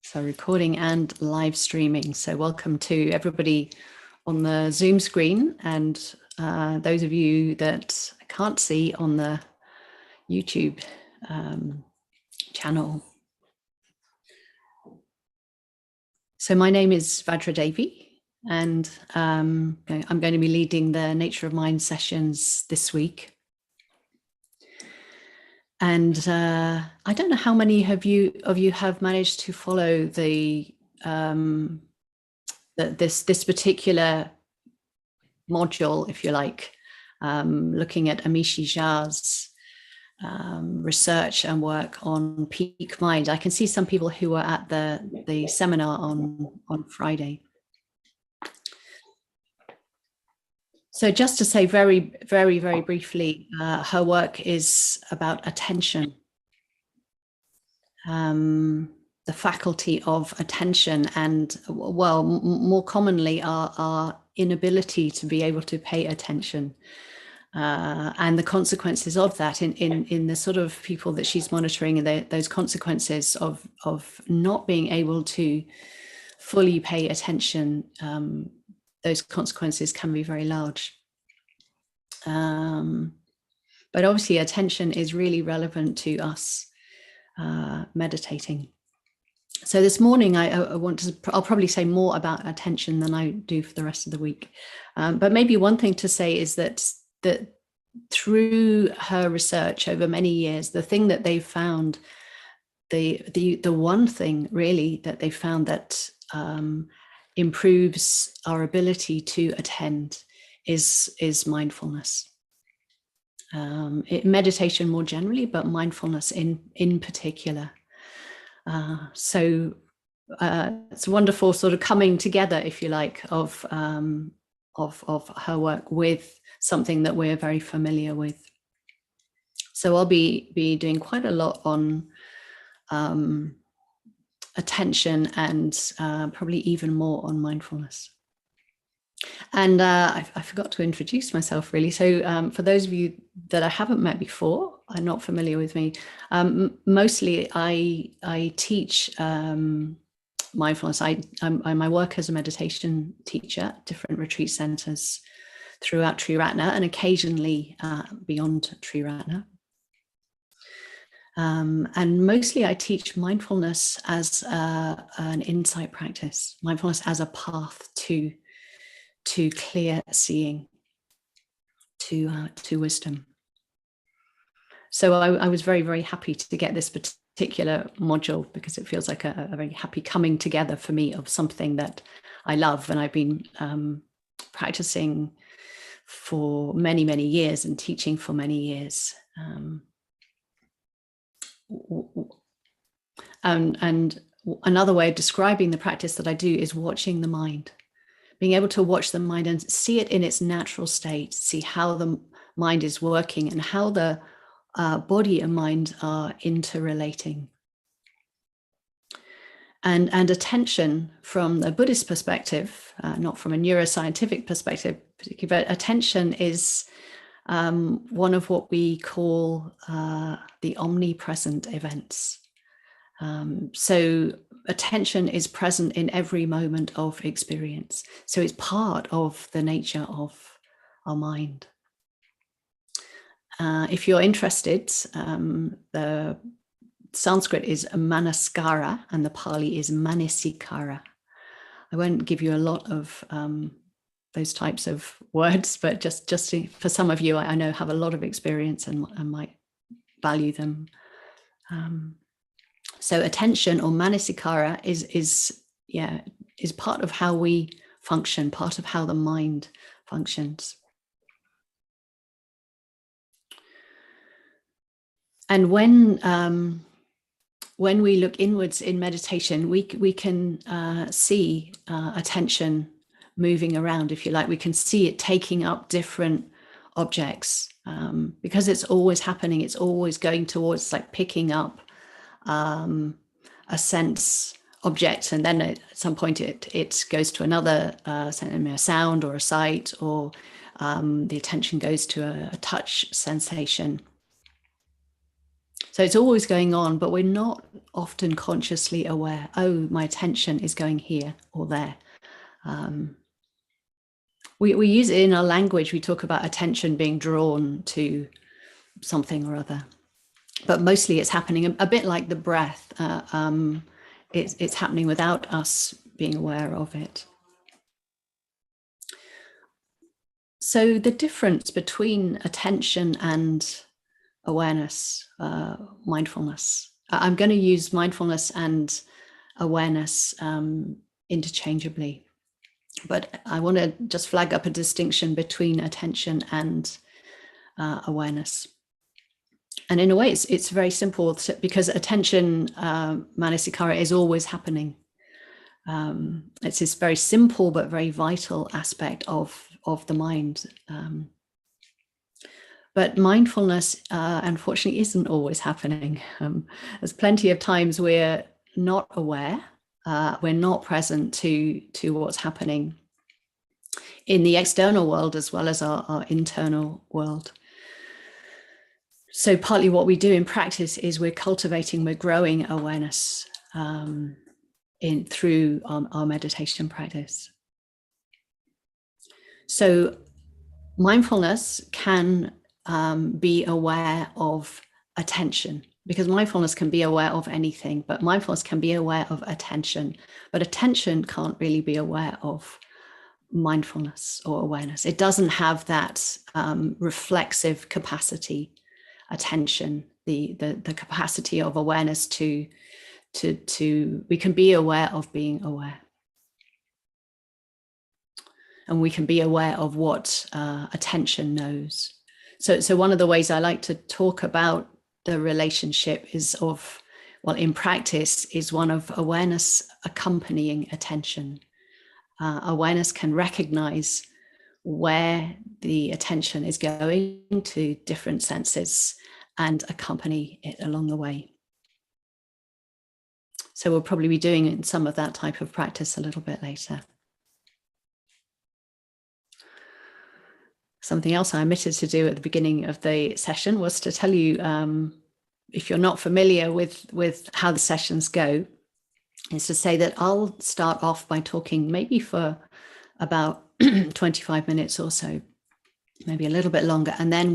So recording and live streaming. So welcome to everybody on the Zoom screen and those of you that I can't see on the YouTube channel. So my name is Vajradevi and I'm going to be leading the Nature of Mind sessions this week. And I don't know how many of you have managed to follow the this particular module, if you like, looking at Amishi Jha's research and work on peak mind. I can see some people who were at the seminar on Friday. So just to say very, very, very briefly, her work is about attention, the faculty of attention, and well, more commonly our inability to be able to pay attention, and the consequences of that in the sort of people that she's monitoring, and those consequences of not being able to fully pay attention. Those consequences can be very large. But obviously attention is really relevant to us meditating. So this morning I'll probably say more about attention than I do for the rest of the week. But maybe one thing to say is that through her research over many years, the thing that they've found, the one thing really that they found that improves our ability to attend is mindfulness. Meditation more generally, but mindfulness in particular. So it's a wonderful sort of coming together, if you like, of her work with something that we're very familiar with. So I'll be doing quite a lot on attention and probably even more on mindfulness. And I forgot to introduce myself really. So for those of you that I haven't met before, are not familiar with me, mostly I teach mindfulness. I work as a meditation teacher at different retreat centers throughout Triratna and occasionally beyond Triratna. And mostly I teach mindfulness as an insight practice, mindfulness as a path to clear seeing, to wisdom. So I was very, very happy to get this particular module because it feels like a very happy coming together for me of something that I love and I've been practicing for many, many years and teaching for many years. And another way of describing the practice that I do is watching the mind, being able to watch the mind and see it in its natural state, see how the mind is working and how the body and mind are interrelating. And attention from the Buddhist perspective, not from a neuroscientific perspective, but attention is one of what we call the omnipresent events. So attention is present in every moment of experience. So it's part of the nature of our mind. If you're interested, the Sanskrit is manaskara and the Pali is manisikara. I won't give you a lot of those types of words, but just for some of you, I know have a lot of experience and might value them. So attention or manasikara is part of how we function, part of how the mind functions. And when we look inwards in meditation, we can see attention moving around, if you like. We can see it taking up different objects because it's always happening. It's always going towards like picking up a sense object, and then at some point it goes to another a sound or a sight, or the attention goes to a touch sensation. So it's always going on, but we're not often consciously aware, oh, my attention is going here or there. We use it in our language. We talk about attention being drawn to something or other, but mostly it's happening a bit like the breath. It's happening without us being aware of it. So the difference between attention and awareness, mindfulness. I'm going to use mindfulness and awareness interchangeably, but I want to just flag up a distinction between attention and awareness. And in a way, it's very simple, because attention, manasikara, is always happening. It's this very simple but very vital aspect of the mind. But mindfulness, unfortunately, isn't always happening. There's plenty of times we're not aware, we're not present to what's happening in the external world as well as our internal world. So partly what we do in practice is we're growing awareness through our meditation practice. So mindfulness can be aware of attention, because mindfulness can be aware of anything, but mindfulness can be aware of attention. But attention can't really be aware of mindfulness or awareness. It doesn't have that reflexive capacity. Attention, the capacity of awareness to we can be aware of being aware, and we can be aware of what attention knows. So one of the ways I like to talk about the relationship in practice, is one of awareness accompanying attention. Awareness can recognize where the attention is going to different senses and accompany it along the way. So we'll probably be doing some of that type of practice a little bit later. Something else I omitted to do at the beginning of the session was to tell you, if you're not familiar with how the sessions go, is to say that I'll start off by talking maybe for about 25 minutes or so, maybe a little bit longer, and then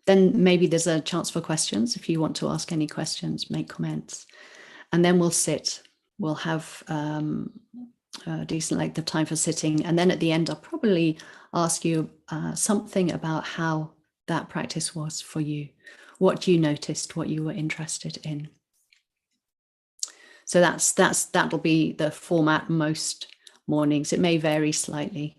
then maybe there's a chance for questions if you want to ask any questions, make comments, and then we'll have a decent length of time for sitting, and then at the end I'll probably ask you something about how that practice was for you, what you noticed, what you were interested in. So that'll be the format most mornings. It may vary slightly.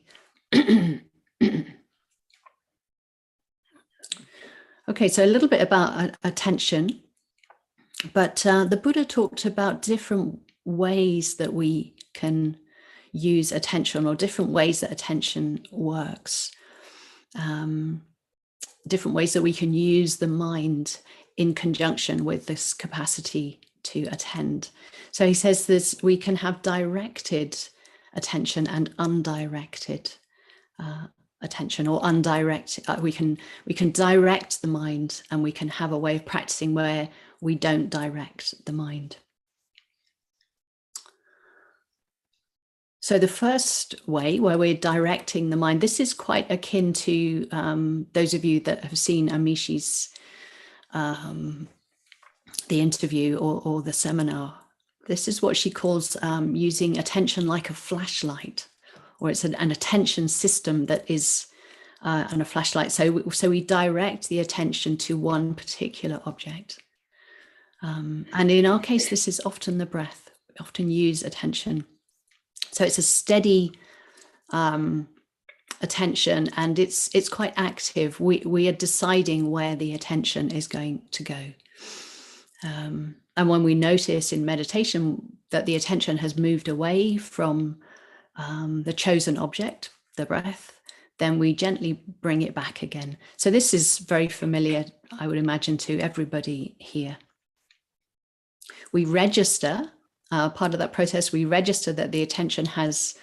Okay, so a little bit about attention, but the Buddha talked about different ways that we can use attention, or different ways that attention works, different ways that we can use the mind in conjunction with this capacity to attend. So he says this: we can have directed attention and undirected attention, or undirected. We can direct the mind, and we can have a way of practicing where we don't direct the mind. So the first way, where we're directing the mind, this is quite akin to those of you that have seen Amishi's the interview or the seminar. This is what she calls using attention like a flashlight, or it's an attention system that is on a flashlight. So we direct the attention to one particular object. And in our case, this is often the breath. We often use attention. So it's a steady attention, and it's quite active. We are deciding where the attention is going to go. And when we notice in meditation that the attention has moved away from the chosen object, the breath, then we gently bring it back again. So this is very familiar, I would imagine, to everybody here. We register, part of that process, we register that the attention has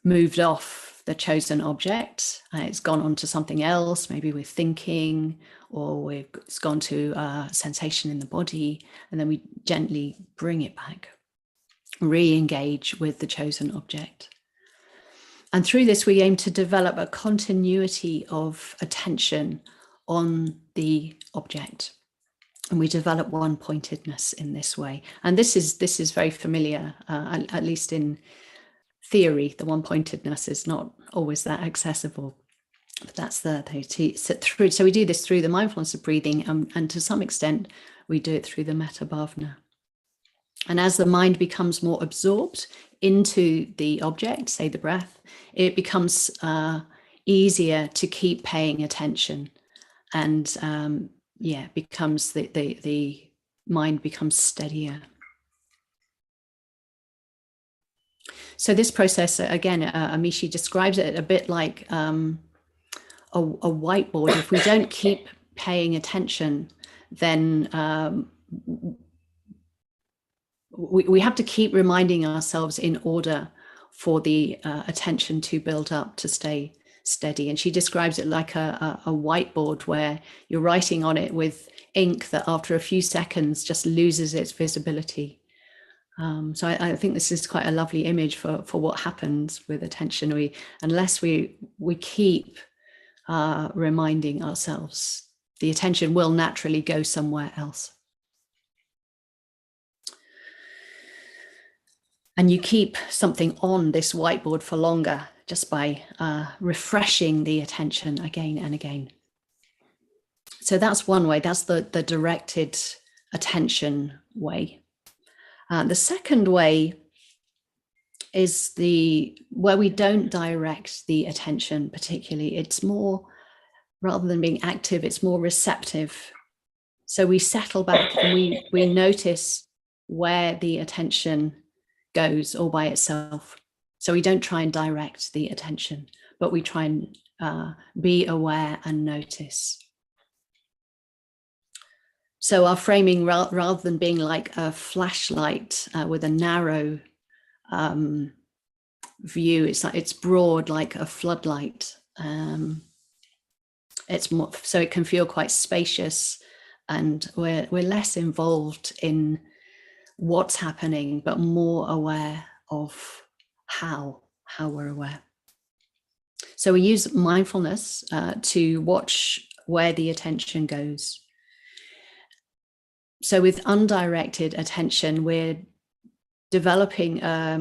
moved off the chosen object. It's gone on to something else. Maybe we're thinking, or it's gone to a sensation in the body, and then we gently bring it back, re-engage with the chosen object. And through this, we aim to develop a continuity of attention on the object. And we develop one-pointedness in this way. And this is very familiar, at least in theory. The one-pointedness is not always that accessible. But that's through. So we do this through the mindfulness of breathing, and to some extent, we do it through the metta bhavana. And as the mind becomes more absorbed into the object, say the breath, it becomes easier to keep paying attention, and becomes the mind becomes steadier. So this process, again, Amishi describes it a bit like a whiteboard. If we don't keep paying attention, then we have to keep reminding ourselves in order for the attention to build up, to stay steady. And she describes it like a whiteboard where you're writing on it with ink that after a few seconds just loses its visibility. So I think this is quite a lovely image for what happens with attention. Unless we keep reminding ourselves, the attention will naturally go somewhere else. And you keep something on this whiteboard for longer just by refreshing the attention again and again. So that's one way. That's the directed attention way. The second way is where we don't direct the attention particularly. It's more, rather than being active, it's more receptive. So we settle back and we notice where the attention goes all by itself. So we don't try and direct the attention, but we try and be aware and notice. So our framing, rather than being like a flashlight with a narrow view, it's broad like a floodlight. It's more, so it can feel quite spacious, and we're less involved in what's happening, but more aware of how we're aware. So we use mindfulness to watch where the attention goes. So with undirected attention, we're developing a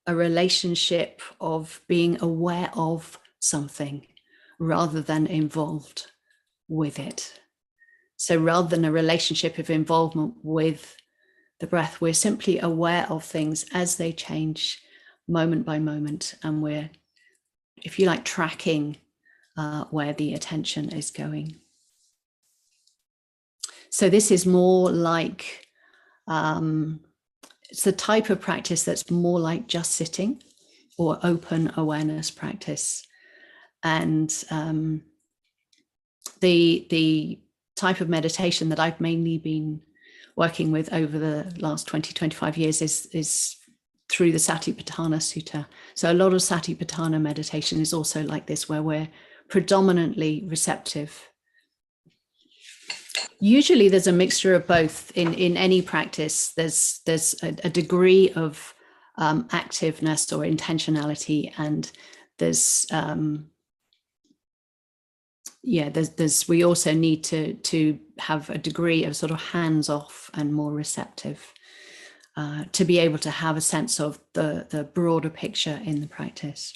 relationship of being aware of something rather than involved with it. So rather than a relationship of involvement with the breath, we're simply aware of things as they change moment by moment, and we're, if you like, tracking where the attention is going. So this is more like, it's the type of practice that's more like just sitting or open awareness practice. And the type of meditation that I've mainly been working with over the last 20-25 years is through the Satipatthana Sutta. So a lot of Satipatthana meditation is also like this, where we're predominantly receptive. Usually there's a mixture of both in any practice. There's a degree of activeness or intentionality, and there's we also need to have a degree of sort of hands off and more receptive to be able to have a sense of the broader picture in the practice.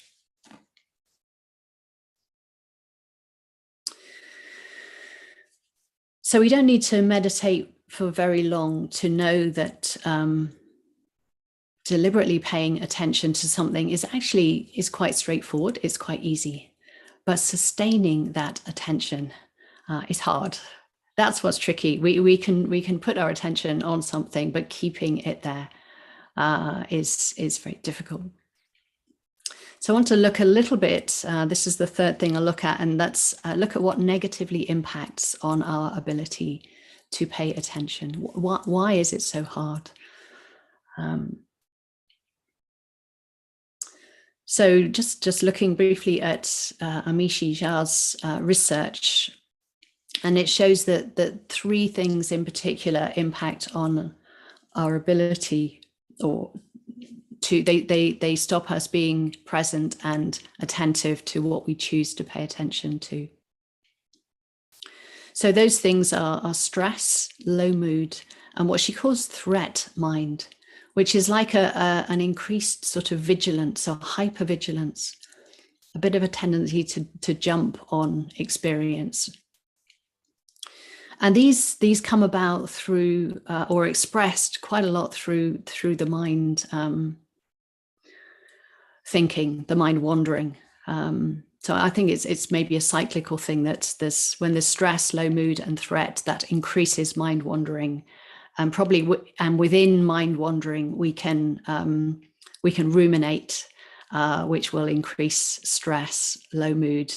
So we don't need to meditate for very long to know that deliberately paying attention to something is quite straightforward. It's quite easy, but sustaining that attention is hard. That's what's tricky. We can put our attention on something, but keeping it there is very difficult. So I want to look a little bit, this is the third thing I'll look at, and that's look at what negatively impacts on our ability to pay attention. Why is it so hard? So just looking briefly at Amishi Jha's research, and it shows that three things in particular impact on our ability, or they stop us being present and attentive to what we choose to pay attention to. So those things are stress, low mood, and what she calls threat mind, which is like an increased sort of vigilance or hypervigilance, a bit of a tendency to jump on experience. And these come about through, or expressed quite a lot through the mind thinking, the mind wandering. So I think it's maybe a cyclical thing that when there's stress, low mood, and threat, that increases mind wandering, and probably and within mind wandering we can ruminate, which will increase stress, low mood,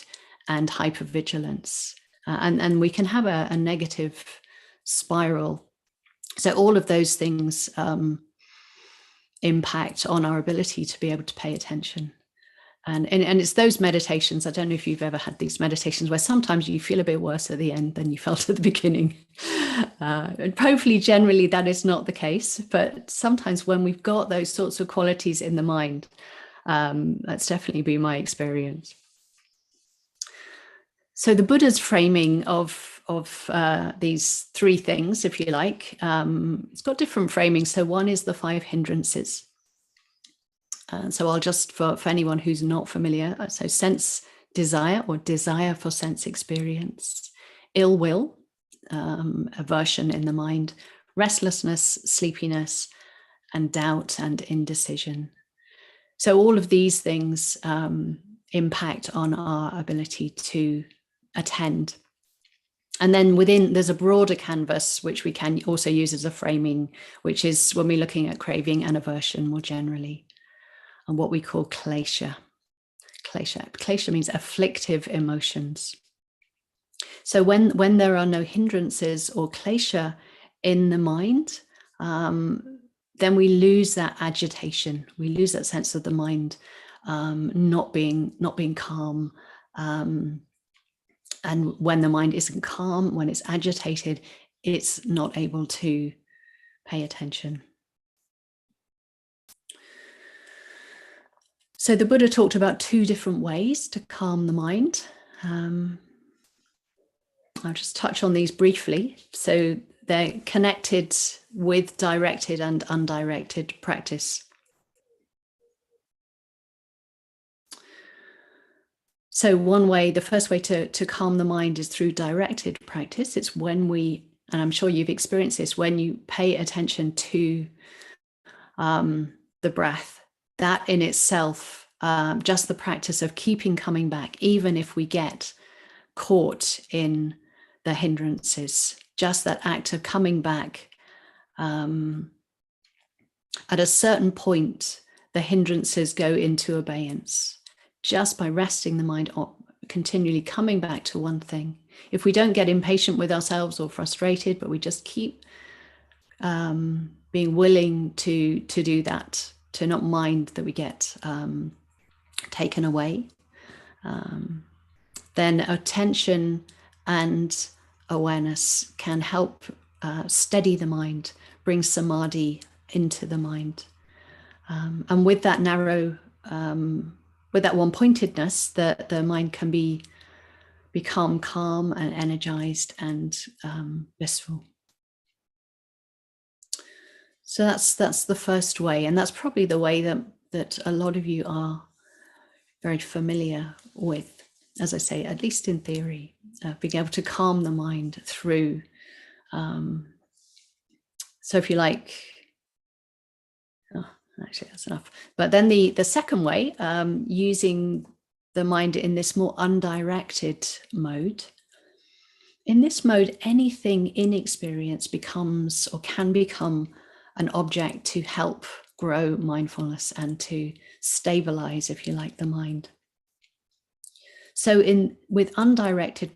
and hypervigilance, and we can have a negative spiral. So all of those things impact on our ability to be able to pay attention. And it's those meditations, I don't know if you've ever had these meditations where sometimes you feel a bit worse at the end than you felt at the beginning. And hopefully, generally, that is not the case. But sometimes when we've got those sorts of qualities in the mind, that's definitely been my experience. So the Buddha's framing of these three things, if you like, it's got different framings. So one is the five hindrances. So I'll just, for anyone who's not familiar, so sense desire, or desire for sense experience, ill will, aversion in the mind, restlessness, sleepiness, and doubt and indecision. So all of these things impact on our ability to attend. And then within, there's a broader canvas, which we can also use as a framing, which is when we're looking at craving and aversion more generally, and what we call klesha. Klesha means afflictive emotions. So when there are no hindrances or klesha in the mind, then we lose that agitation. We lose that sense of the mind not being calm. And when the mind isn't calm, when it's agitated, it's not able to pay attention. So the Buddha talked about two different ways to calm the mind. I'll just touch on these briefly. So they're connected with directed and undirected practice. So one way, the first way to calm the mind is through directed practice. It's when we, and I'm sure you've experienced this, when you pay attention to the breath, that in itself, just the practice of keeping coming back, even if we get caught in the hindrances, just that act of coming back. At a certain point, the hindrances go into abeyance, just by resting the mind on, continually coming back to one thing. If we don't get impatient with ourselves or frustrated, but we just keep being willing to do that, to not mind that we get taken away, then attention and awareness can help steady the mind, bring samadhi into the mind. And with that narrow, with that one-pointedness, the mind can become calm and energized and blissful. So that's the first way, and that's probably the way that a lot of you are very familiar with, as I say, at least in theory, being able to calm the mind through. So if you like, actually that's enough. But then the second way, using the mind in this more undirected mode. In this mode, anything in experience becomes or can become an object to help grow mindfulness and to stabilize, if you like, the mind. So with undirected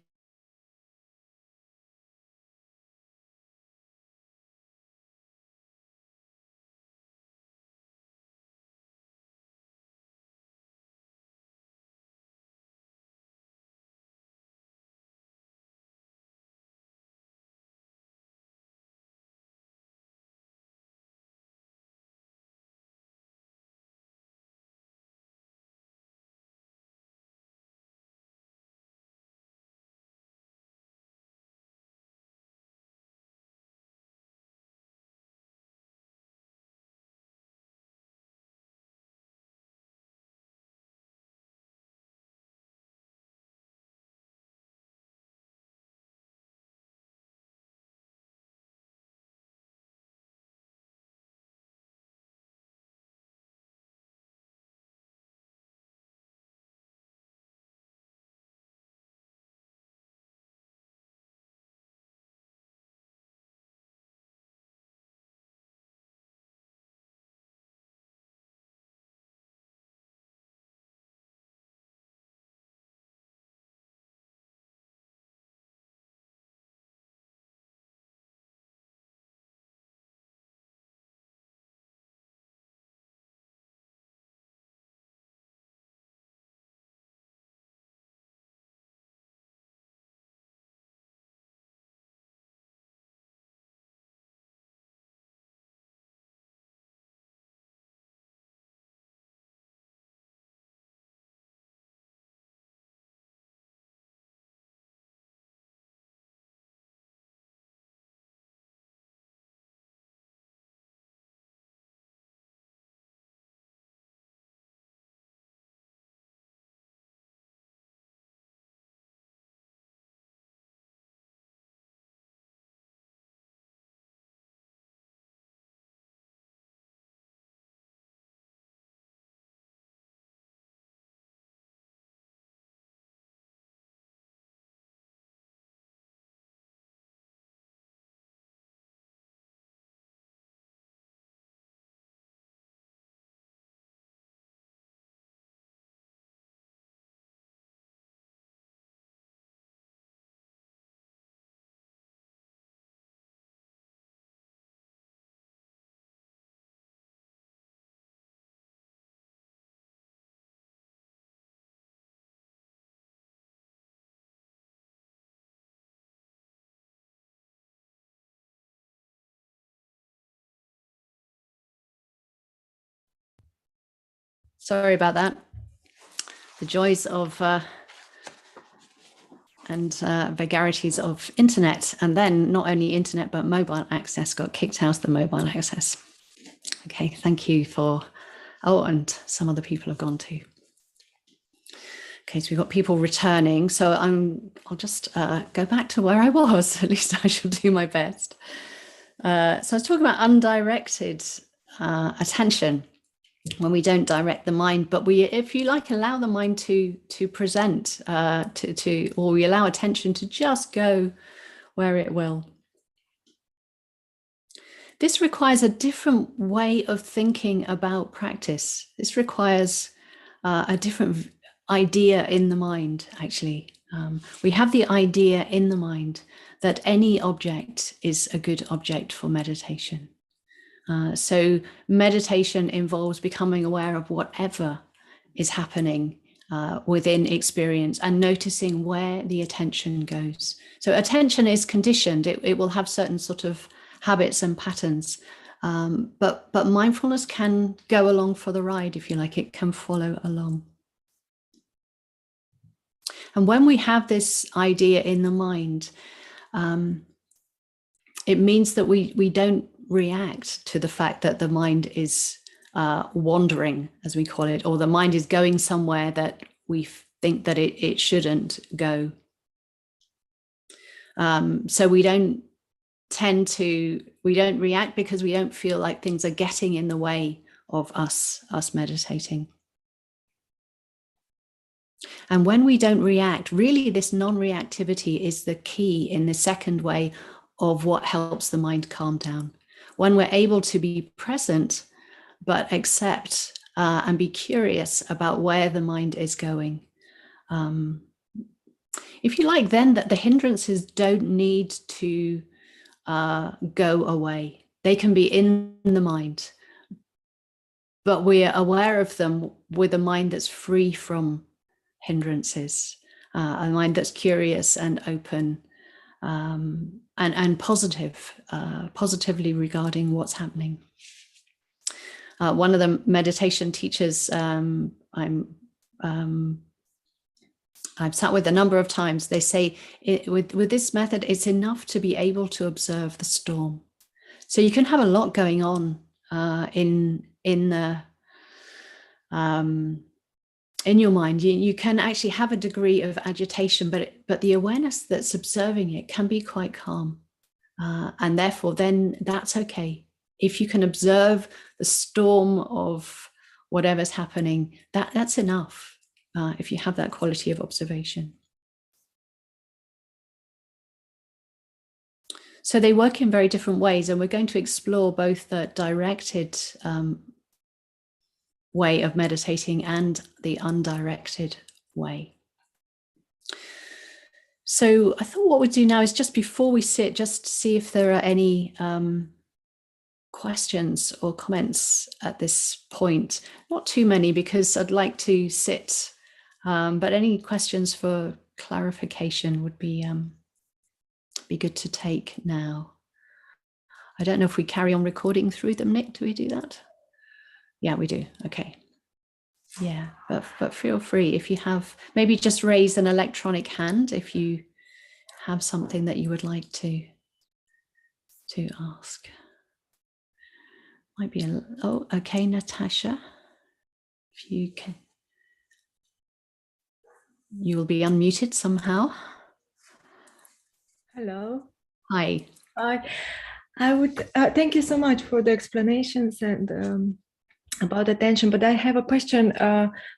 Sorry about that. The joys of and vagaries of internet, and then not only internet but mobile access. Got kicked out of the mobile access. Okay, thank you for. Oh, and some other people have gone too. Okay, so we've got people returning. So I'll just go back to where I was. At least I shall do my best. So I was talking about undirected attention, when we don't direct the mind, but we, if you like, allow the mind to present, or we allow attention to just go where it will. This requires a different way of thinking about practice. This requires a different idea in the mind, actually. We have the idea in the mind that any object is a good object for meditation. So meditation involves becoming aware of whatever is happening within experience and noticing where the attention goes. So attention is conditioned. It will have certain sort of habits and patterns, but mindfulness can go along for the ride, if you like. It can follow along. And when we have this idea in the mind, it means that we don't react to the fact that the mind is wandering, as we call it, or the mind is going somewhere that we think that it shouldn't go. So we don't react because we don't feel like things are getting in the way of us meditating. And when we don't react, really this non-reactivity is the key in the second way of what helps the mind calm down. When we're able to be present, but accept and be curious about where the mind is going. If you like, then that the hindrances don't need to go away. They can be in the mind, but we are aware of them with a mind that's free from hindrances, a mind that's curious and open, and positively regarding what's happening. One of the meditation teachers I've sat with a number of times, they say with this method, it's enough to be able to observe the storm. So you can have a lot going on in your mind. You can actually have a degree of agitation, but the awareness that's observing it can be quite calm, and therefore then that's okay. If you can observe the storm of whatever's happening, that's enough. If you have that quality of observation. So they work in very different ways, and we're going to explore both the directed way of meditating and the undirected way. So I thought what we'd do now is, just before we sit, just see if there are any questions or comments at this point. Not too many, because I'd like to sit, but any questions for clarification would be good to take now. I don't know if we carry on recording through them, Nick. Do we do that? Yeah, we do. Okay. Yeah, but feel free, if you have, maybe just raise an electronic hand if you have something that you would like to ask. Might be oh, okay, Natasha. If you can, you will be unmuted somehow. Hello. Hi. I would thank you so much for the explanations and about attention, but I have a question.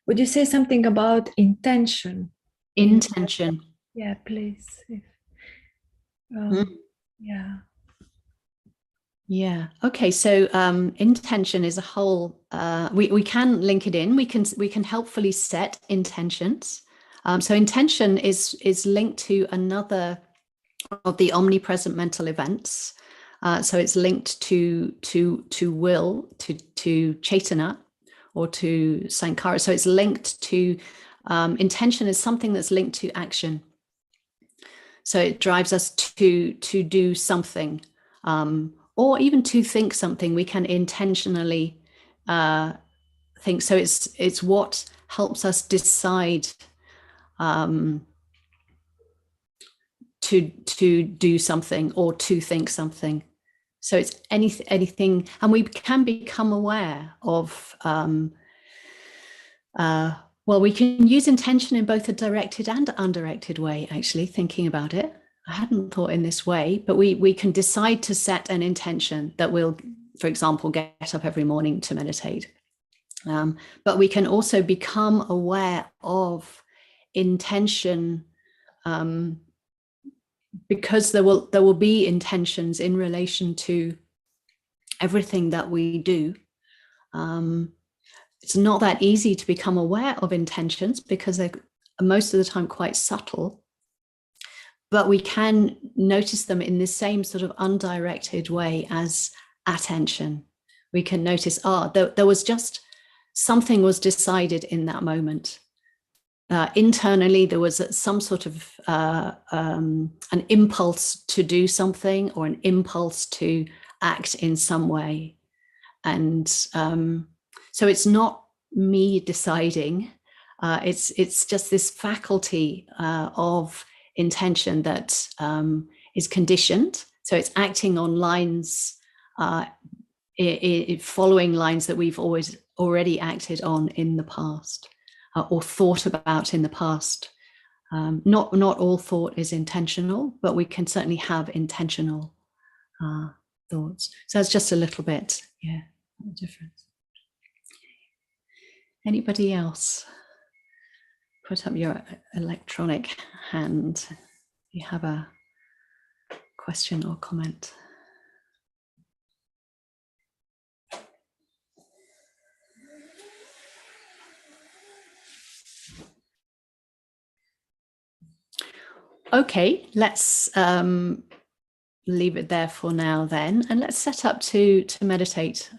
Would you say something about intention? Intention. Yeah, please. Yeah. Yeah. Okay. So intention is a whole. We can link it in. We can helpfully set intentions. So intention is linked to another of the omnipresent mental events. So it's linked to will, to chaitana, or to sankhara. So it's linked to intention is something that's linked to action. So it drives us to do something, or even to think something. We can intentionally think so. It's what helps us decide to do something or to think something. So it's anything, and we can become aware of. Well, we can use intention in both a directed and undirected way. Actually, thinking about it, I hadn't thought in this way, but we can decide to set an intention that we'll, for example, get up every morning to meditate. But we can also become aware of intention, because there will be intentions in relation to everything that we do. It's not that easy to become aware of intentions because they're most of the time quite subtle, but we can notice them in the same sort of undirected way as attention. We can notice, there was just something was decided in that moment. Internally, there was some sort of an impulse to do something or an impulse to act in some way. And so it's not me deciding, it's just this faculty of intention that is conditioned. So it's acting on lines, following lines that we've already acted on in the past. Or thought about in the past. Not all thought is intentional, but we can certainly have intentional thoughts. So that's just a little bit, a difference. Anybody else? Put up your electronic hand. You have a question or comment. Okay, let's leave it there for now then, and let's set up to meditate.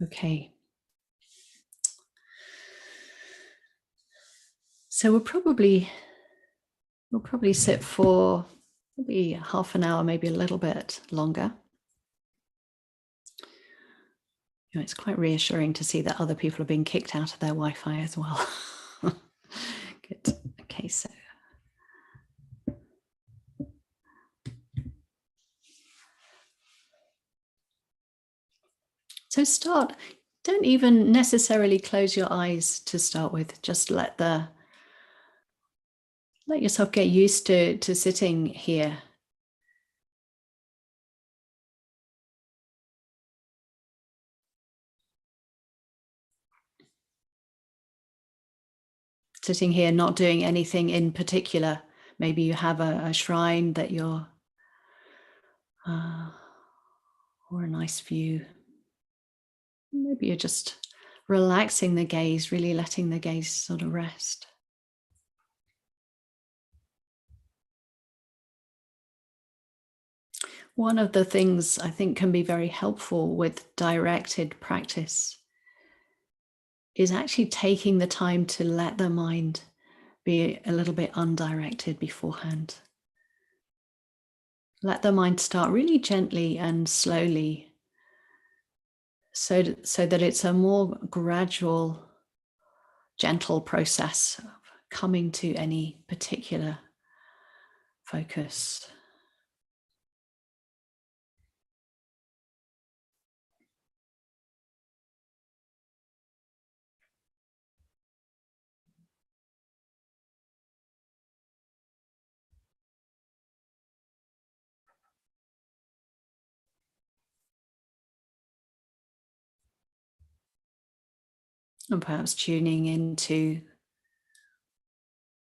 Okay. So we'll probably sit for maybe half an hour, maybe a little bit longer. It's quite reassuring to see that other people are being kicked out of their Wi-Fi as well. Good. Okay, so start. Don't even necessarily close your eyes to start with. Just let yourself get used to sitting here. Sitting here, not doing anything in particular. Maybe you have a shrine that you're, or a nice view. Maybe you're just relaxing the gaze, really letting the gaze sort of rest. One of the things I think can be very helpful with directed practice is actually taking the time to let the mind be a little bit undirected beforehand. Let the mind start really gently and slowly so that it's a more gradual, gentle process of coming to any particular focus. And perhaps tuning into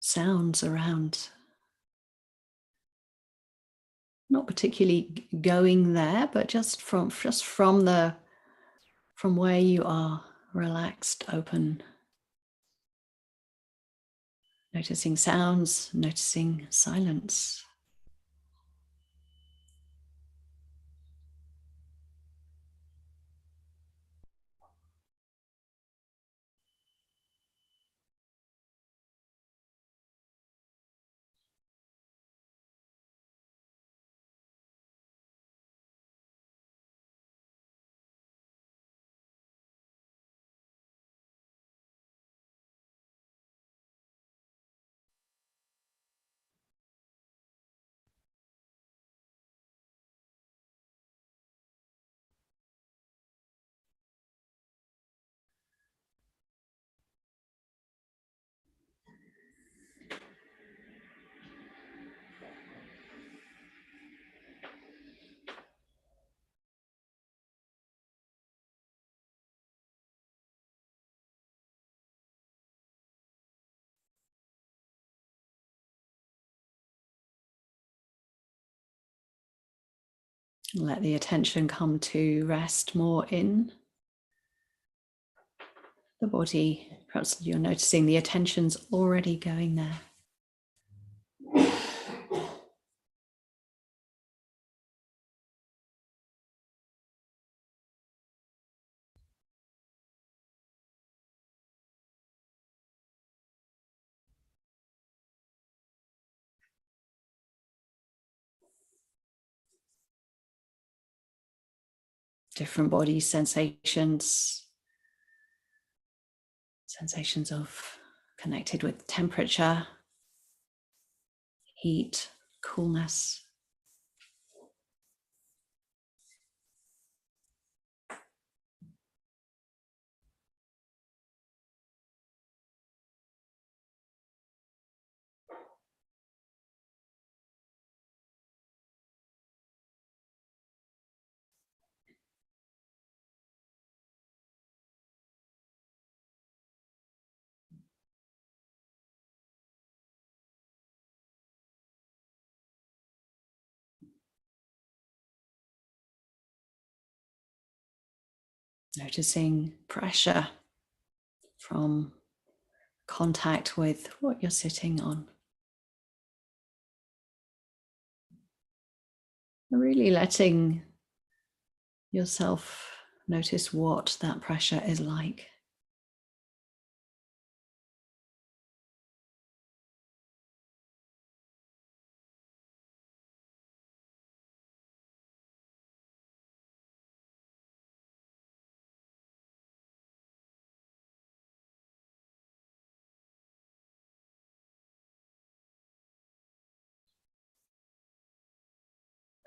sounds around, not particularly going there, but just from where you are, relaxed, open, noticing sounds, noticing silence. Let the attention come to rest more in the body. Perhaps you're noticing the attention's already going there. Different body sensations of connected with temperature, heat, coolness. Noticing pressure from contact with what you're sitting on. Really letting yourself notice what that pressure is like.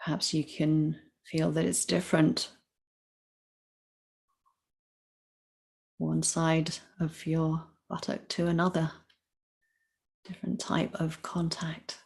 Perhaps you can feel that it's different. One side of your buttock to another, different type of contact.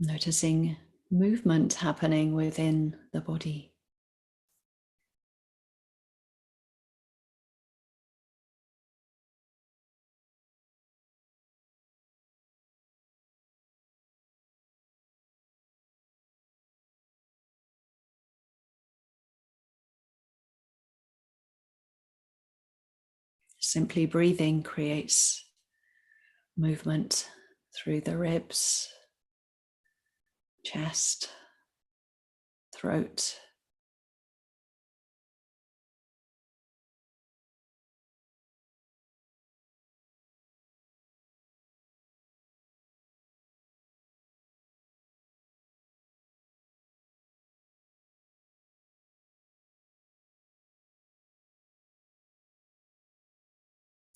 Noticing movement happening within the body. Simply breathing creates movement through the ribs, chest, throat.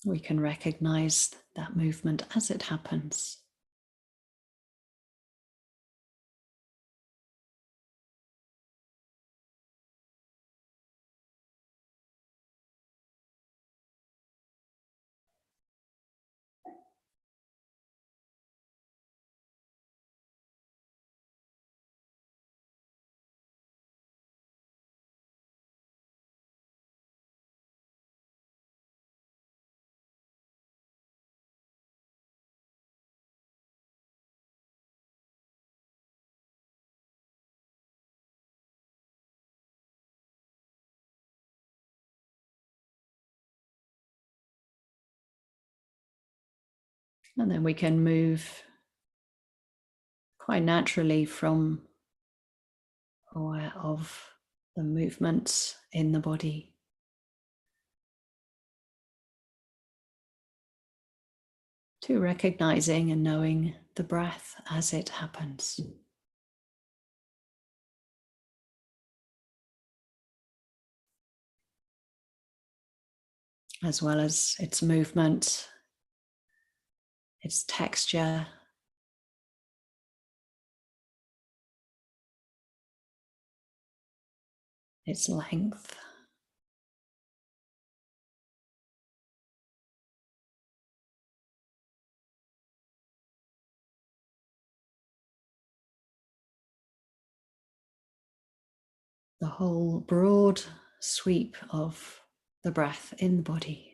We can recognize that movement as it happens. And then we can move quite naturally from aware of the movements in the body to recognizing and knowing the breath as it happens. As well as its movement, its texture, its length. The whole broad sweep of the breath in the body.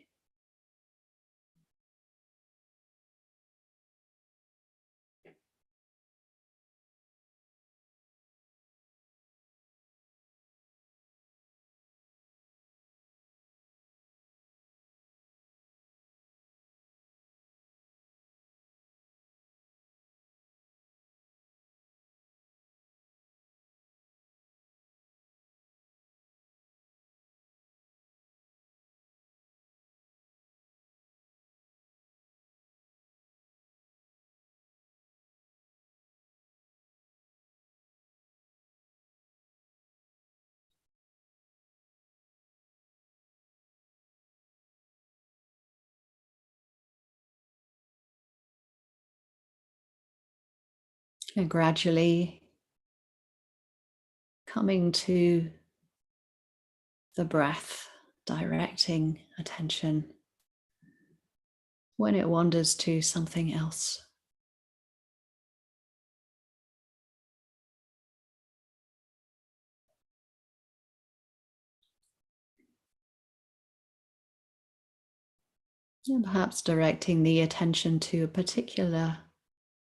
And gradually coming to the breath, directing attention when it wanders to something else. And perhaps directing the attention to a particular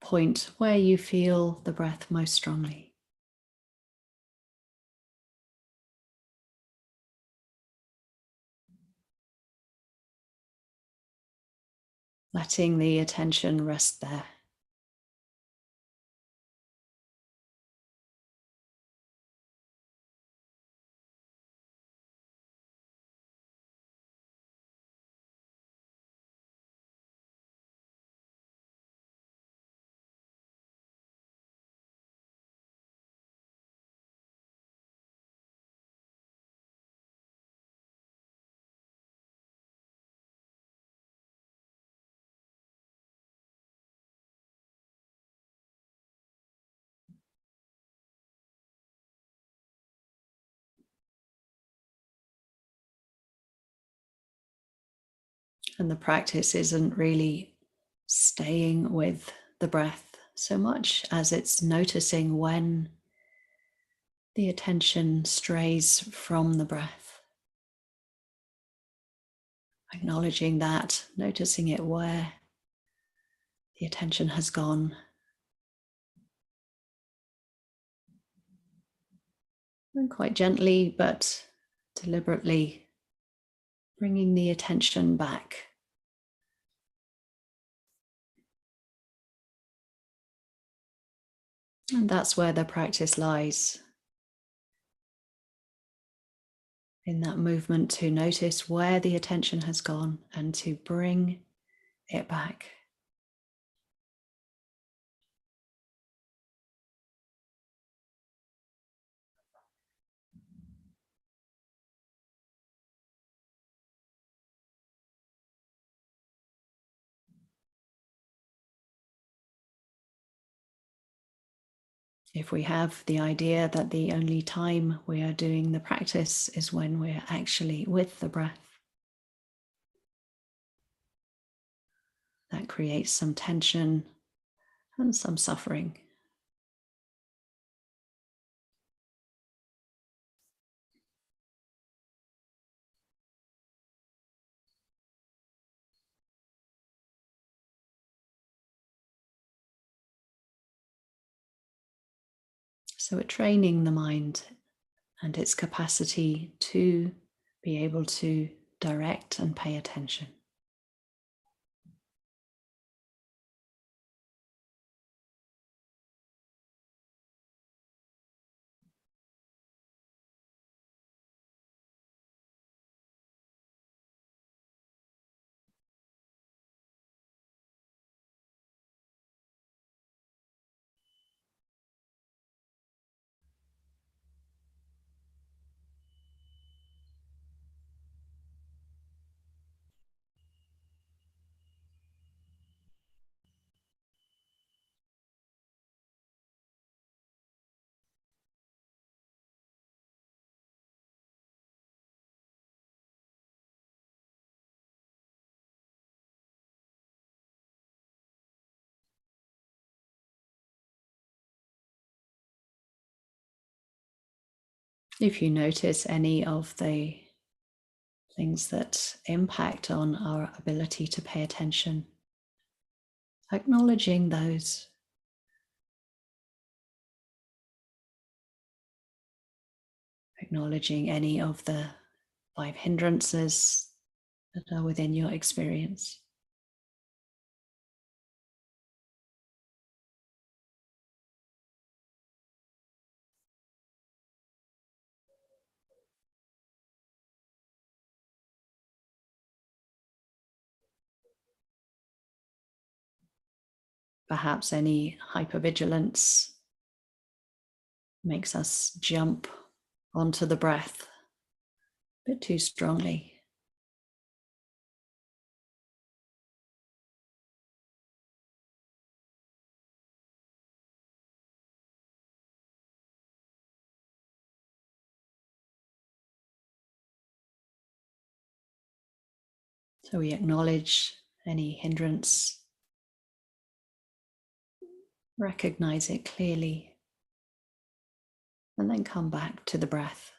point where you feel the breath most strongly. Letting the attention rest there. And the practice isn't really staying with the breath so much as it's noticing when the attention strays from the breath. Acknowledging that, noticing it where the attention has gone. And quite gently but deliberately bringing the attention back. And that's where the practice lies. in that movement to notice where the attention has gone and to bring it back. If we have the idea that the only time we are doing the practice is when we're actually with the breath, that creates some tension and some suffering. So we're training the mind and its capacity to be able to direct and pay attention. If you notice any of the things that impact on our ability to pay attention, acknowledging those. Acknowledging any of the 5 hindrances that are within your experience. Perhaps any hypervigilance makes us jump onto the breath a bit too strongly. So we acknowledge any hindrance, recognize it clearly, and then come back to the breath.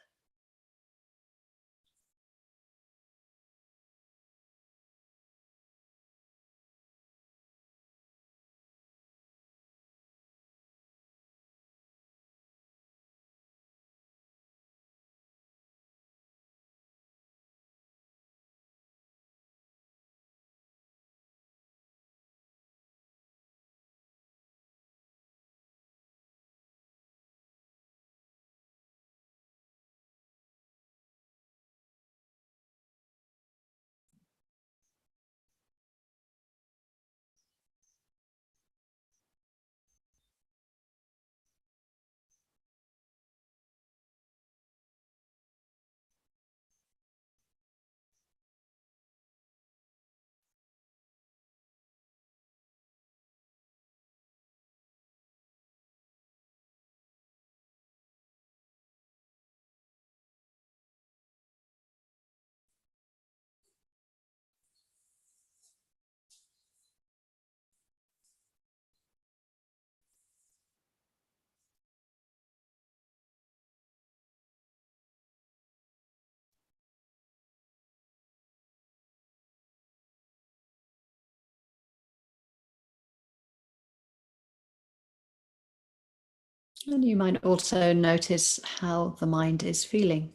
And you might also notice how the mind is feeling.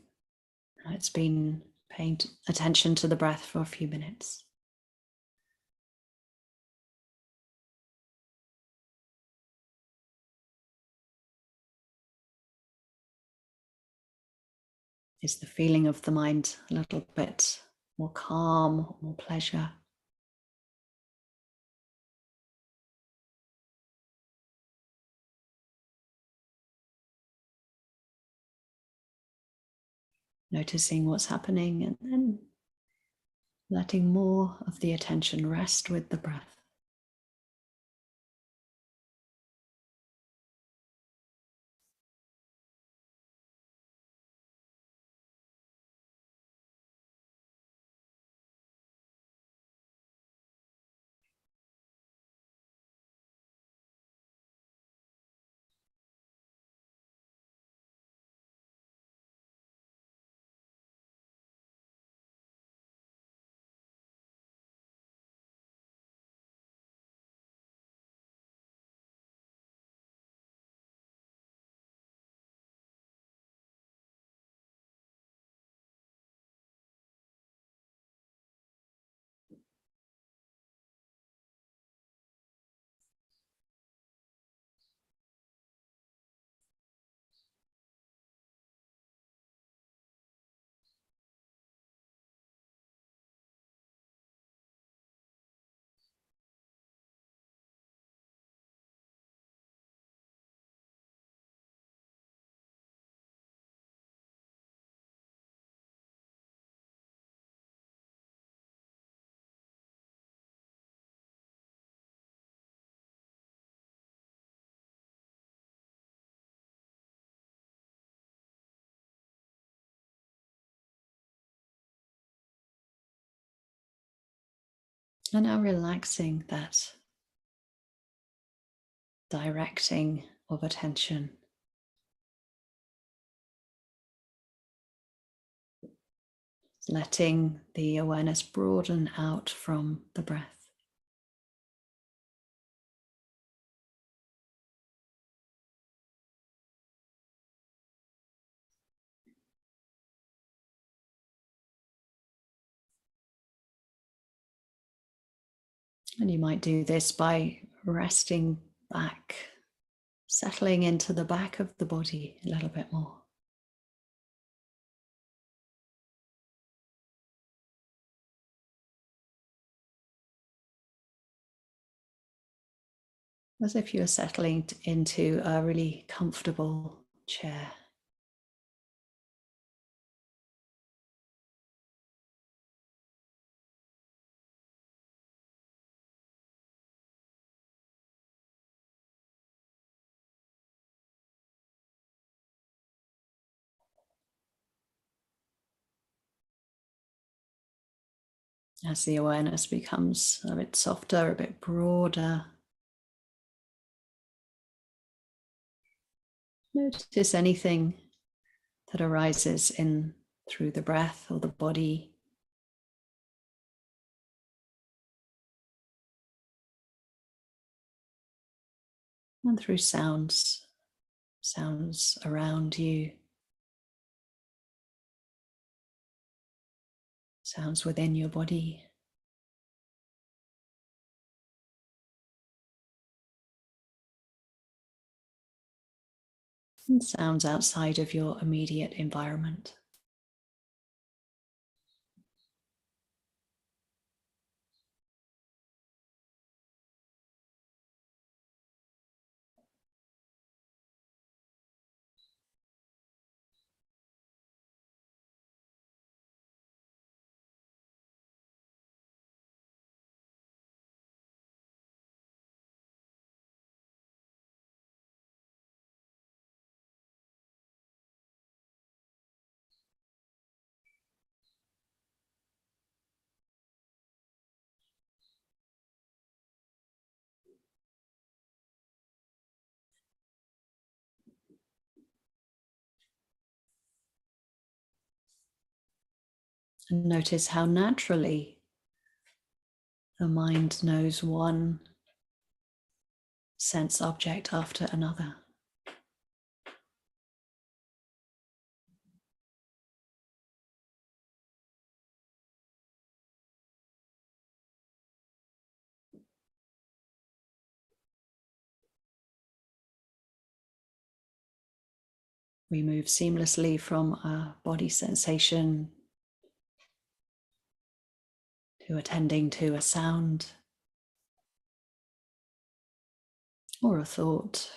It's been paying attention to the breath for a few minutes. Is the feeling of the mind a little bit more calm, more pleasure? Noticing what's happening and then letting more of the attention rest with the breath. And now relaxing that directing of attention. Letting the awareness broaden out from the breath. And you might do this by resting back, settling into the back of the body a little bit more. As if you're settling into a really comfortable chair. As the awareness becomes a bit softer, a bit broader, notice anything that arises in through the breath or the body. And through sounds around you, sounds within your body. And sounds outside of your immediate environment. And notice how naturally the mind knows one sense object after another. We move seamlessly from a body sensation to attending to a sound or a thought.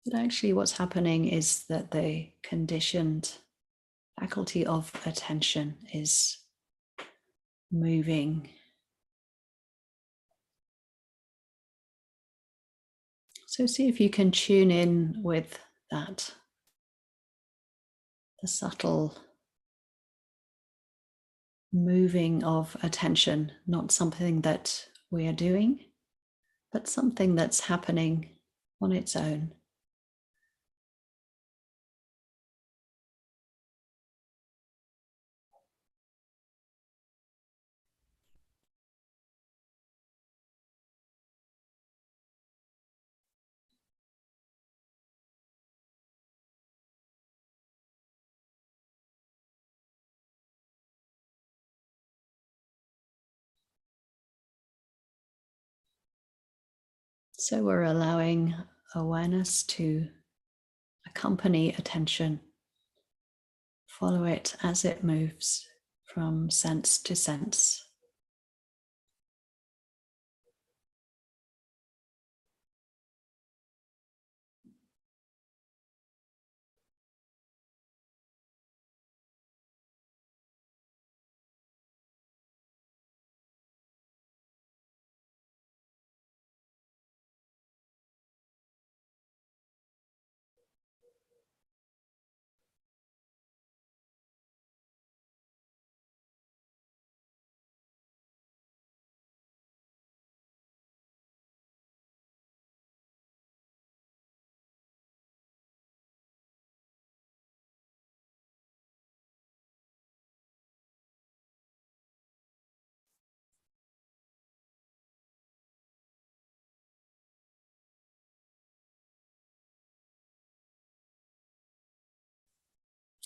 But actually, what's happening is that the conditioned faculty of attention is moving. So see if you can tune in with that, the subtle moving of attention, not something that we are doing, but something that's happening on its own. So we're allowing awareness to accompany attention, follow it as it moves from sense to sense.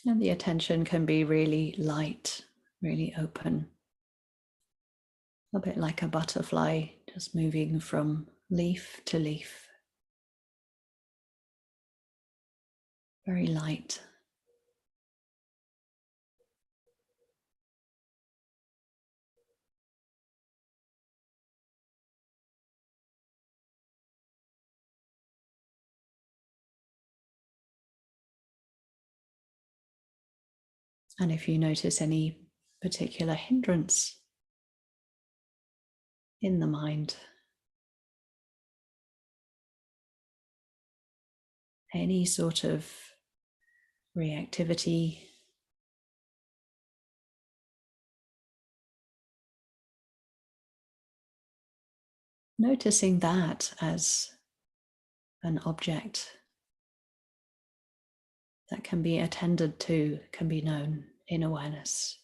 And the attention can be really light, really open, a bit like a butterfly, just moving from leaf to leaf. Very light. And if you notice any particular hindrance in the mind, any sort of reactivity, noticing that as an object that can be attended to, can be known in awareness.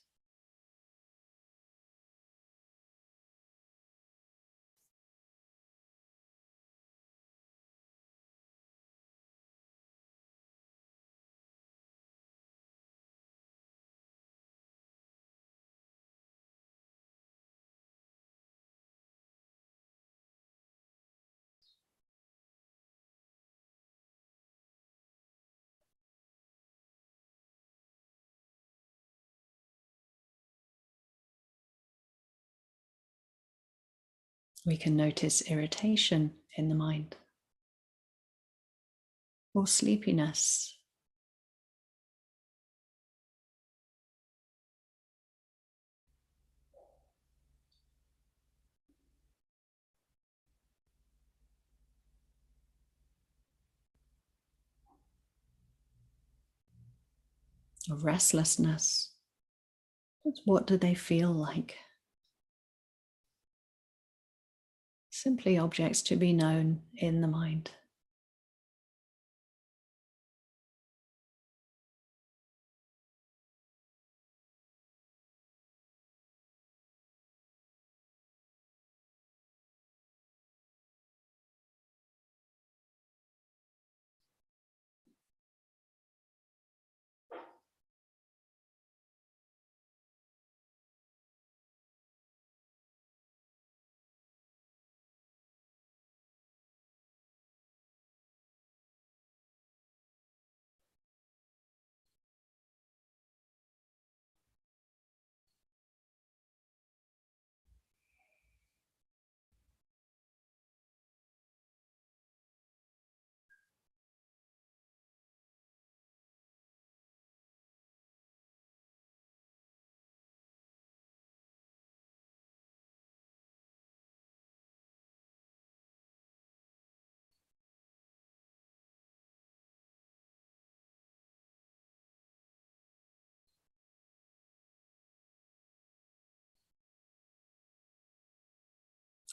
We can notice irritation in the mind or sleepiness. Or restlessness. What do they feel like? Simply objects to be known in the mind.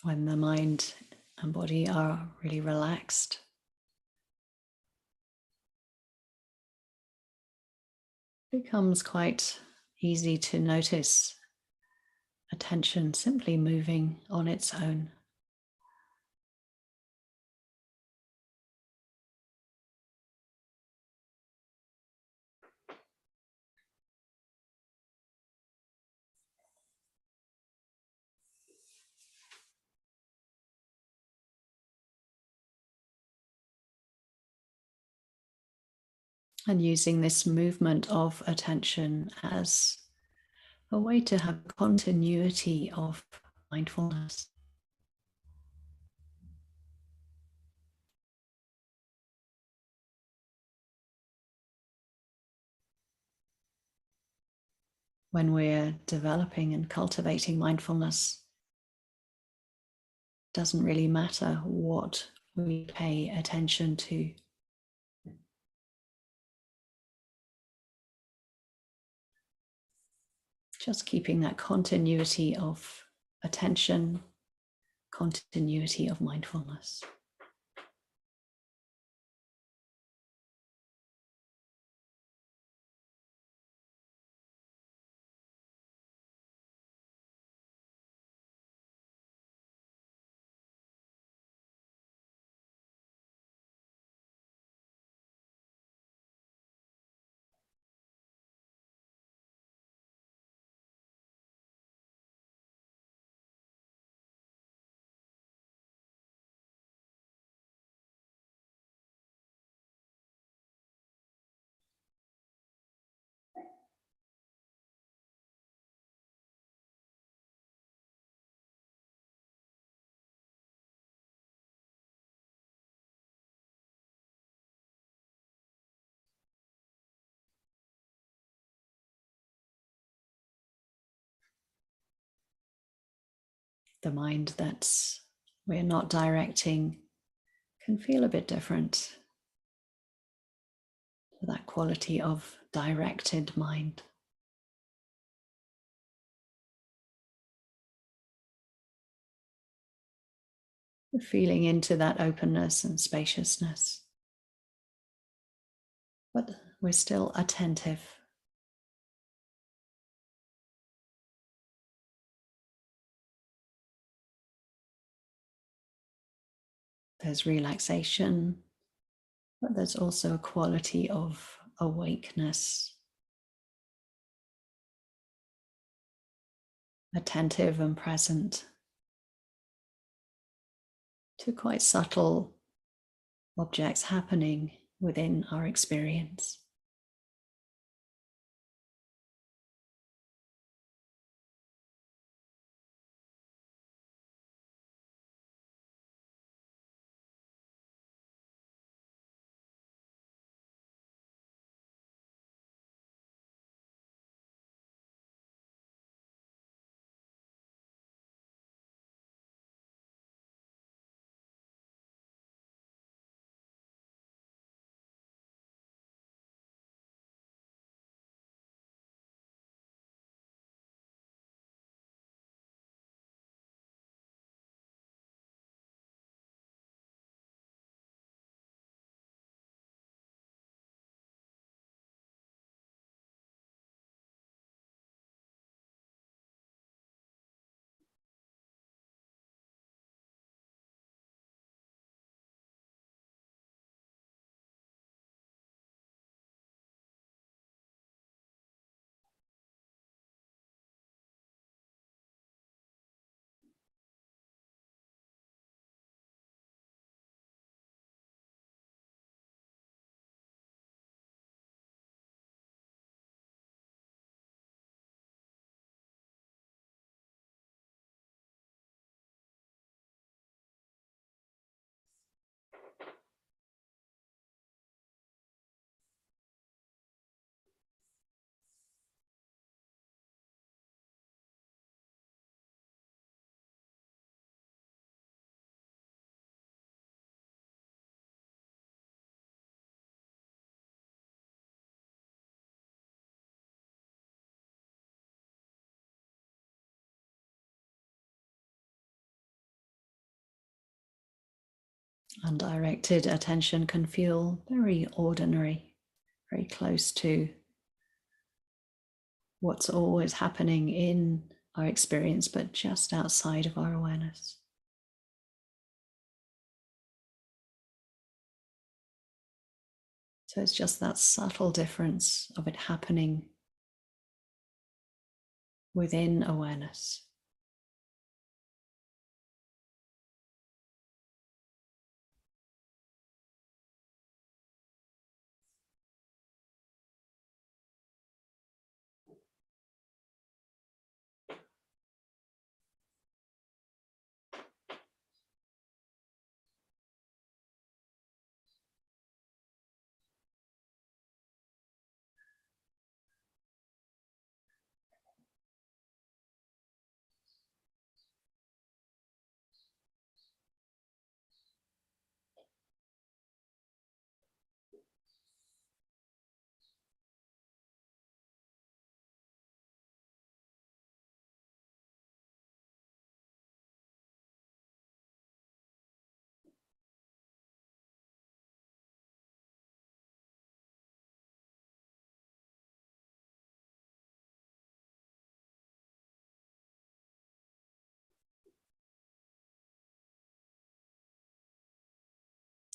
When the mind and body are really relaxed, it becomes quite easy to notice attention simply moving on its own. And using this movement of attention as a way to have continuity of mindfulness. When we're developing and cultivating mindfulness, it doesn't really matter what we pay attention to. Just keeping that continuity of attention, continuity of mindfulness. The mind that we're not directing can feel a bit different to that quality of directed mind. Feeling into that openness and spaciousness, but we're still attentive. There's relaxation, but there's also a quality of awakeness, attentive and present to quite subtle objects happening within our experience. Undirected attention can feel very ordinary, very close to what's always happening in our experience, but just outside of our awareness. So it's just that subtle difference of it happening within awareness.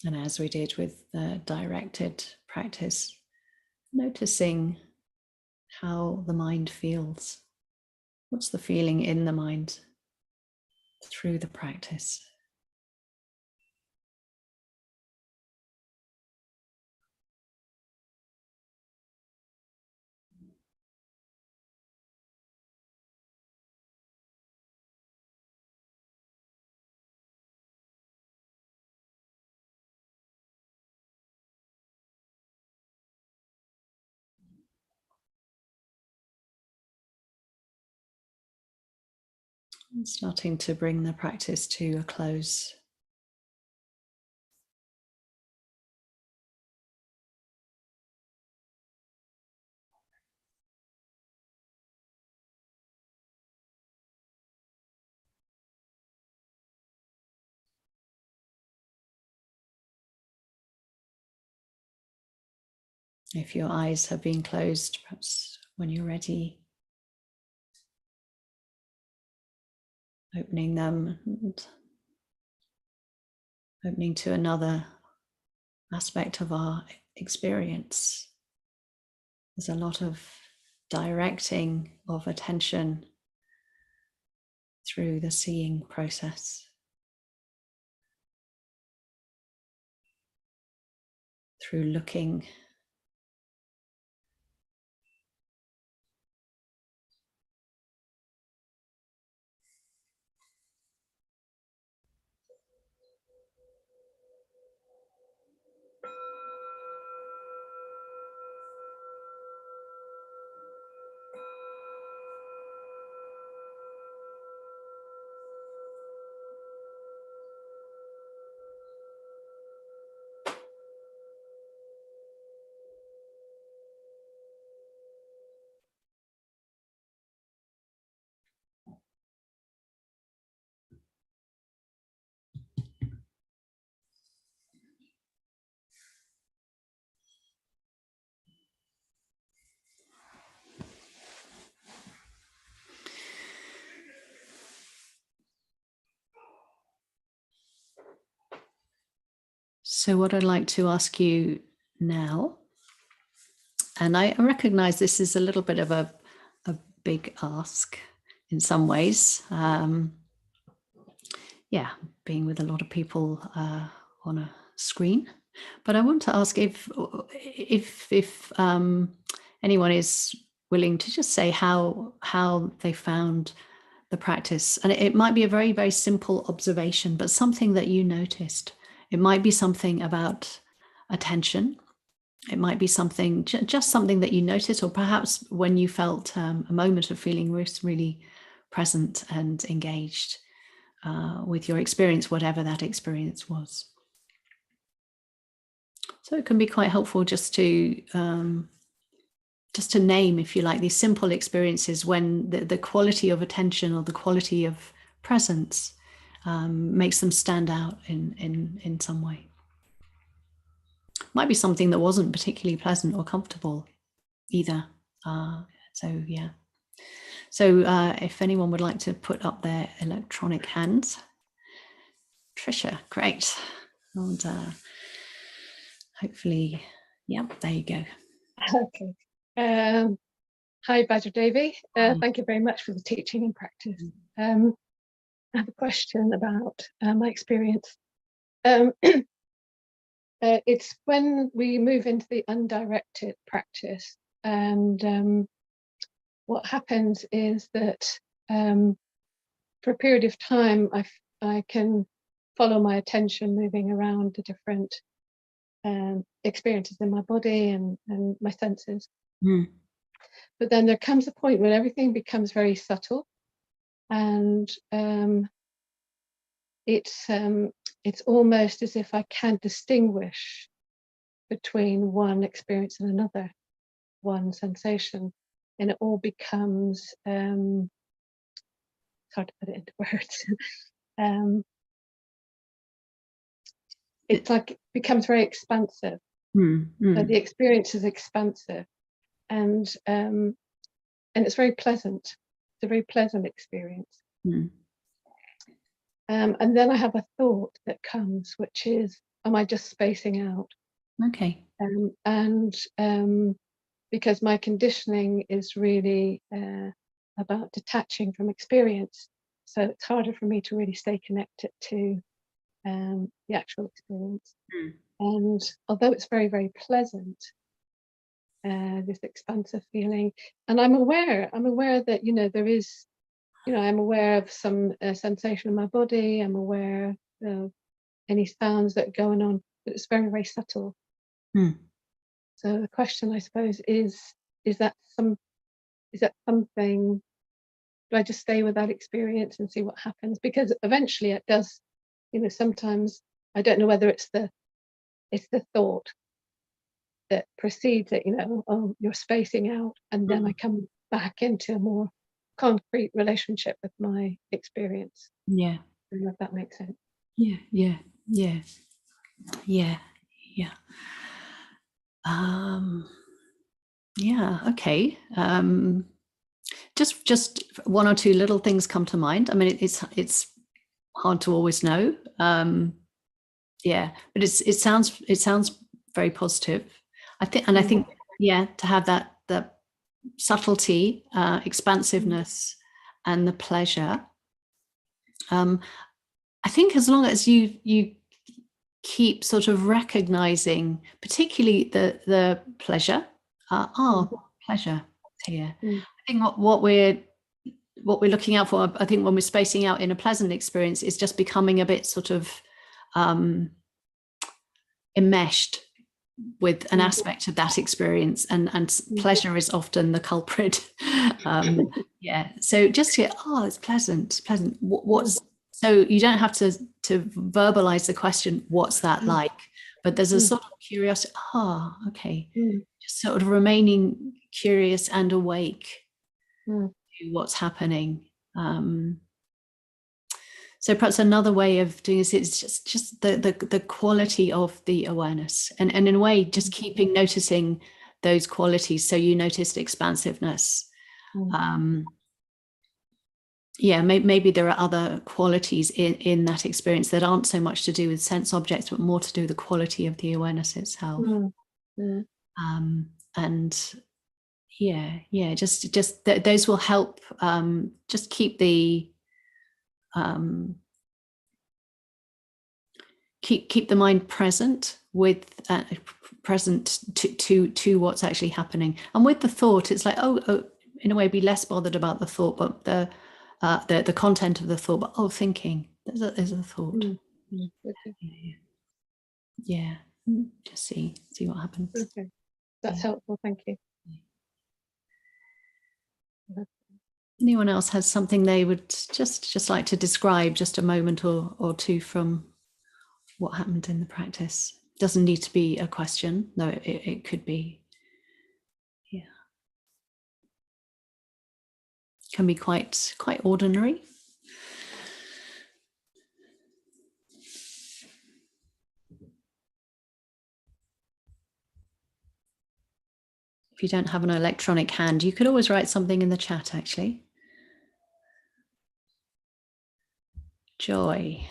And as we did with the directed practice, noticing how the mind feels. What's the feeling in the mind through the practice? And starting to bring the practice to a close. If your eyes have been closed, perhaps when you're ready, opening them and opening to another aspect of our experience. There's a lot of directing of attention through the seeing process, through looking. So what I'd like to ask you now, and I recognize this is a little bit of a big ask in some ways. Being with a lot of people on a screen. But I want to ask if anyone is willing to just say how they found the practice. And it might be a very, very simple observation, but something that you noticed. It might be something about attention. It might be something, just something that you noticed, or perhaps when you felt a moment of feeling really present and engaged with your experience, whatever that experience was. So it can be quite helpful just to name, if you like, these simple experiences when the quality of attention or the quality of presence makes them stand out in some way. Might be something that wasn't particularly pleasant or comfortable either. So yeah. So if anyone would like to put up their electronic hands. Trisha, great. And hopefully, yep, there you go. Okay. Hi, Vajradevi. Thank you very much for the teaching and practice. I have a question about my experience. It's when we move into the undirected practice, and what happens is that for a period of time, I can follow my attention moving around the different experiences in my body and my senses. But then there comes a point when everything becomes very subtle, and it's almost as if I can't distinguish between one experience and another, one sensation, and it all becomes it's hard to put it into words. It's like it becomes very expansive. So the experience is expansive, and it's very pleasant. It's a very pleasant experience. And then I have a thought that comes, which is, am I just spacing out? Okay. Because my conditioning is really about detaching from experience, so it's harder for me to really stay connected to the actual experience. And although it's very, very pleasant, this expansive feeling, and I'm aware that, there is, I'm aware of some sensation in my body. I'm aware of any sounds that are going on, but it's very, very subtle. So the question, I suppose, is that something? Do I just stay with that experience and see what happens? Because eventually it does. Sometimes I don't know whether it's the thought that precedes it. Oh, you're spacing out, and then I come back into a more concrete relationship with my experience. Yeah. I don't know if that makes sense. Yeah. Yeah, okay. Just one or two little things come to mind. I mean, it's hard to always know. Yeah, but it sounds very positive. I think yeah, to have that subtlety, expansiveness, and the pleasure. I think as long as you keep sort of recognizing, particularly the pleasure. Pleasure here. I think what we're looking out for, I think when we're spacing out in a pleasant experience, is just becoming a bit sort of enmeshed with an aspect of that experience, and pleasure is often the culprit. Yeah, so just it's pleasant. What's so you don't have to verbalize the question, what's that like? But there's a sort of curiosity. Okay. Just sort of remaining curious and awake to what's happening. So perhaps another way of doing this is just the quality of the awareness, and in a way just noticing those qualities. So you noticed expansiveness. Yeah, maybe there are other qualities in that experience that aren't so much to do with sense objects, but more to do with the quality of the awareness itself. And yeah, just those will help just keep the keep the mind present with present to what's actually happening. And with the thought, it's like oh, in a way, be less bothered about the thought, but the content of the thought. But thinking, there's a thought. Yeah. Just see what happens. Okay, that's helpful. Thank you. Anyone else has something they would just like to describe, just a moment or two from what happened in the practice? Doesn't need to be a question, though it could be. Yeah, can be quite ordinary. If you don't have an electronic hand, you could always write something in the chat, actually. Joy.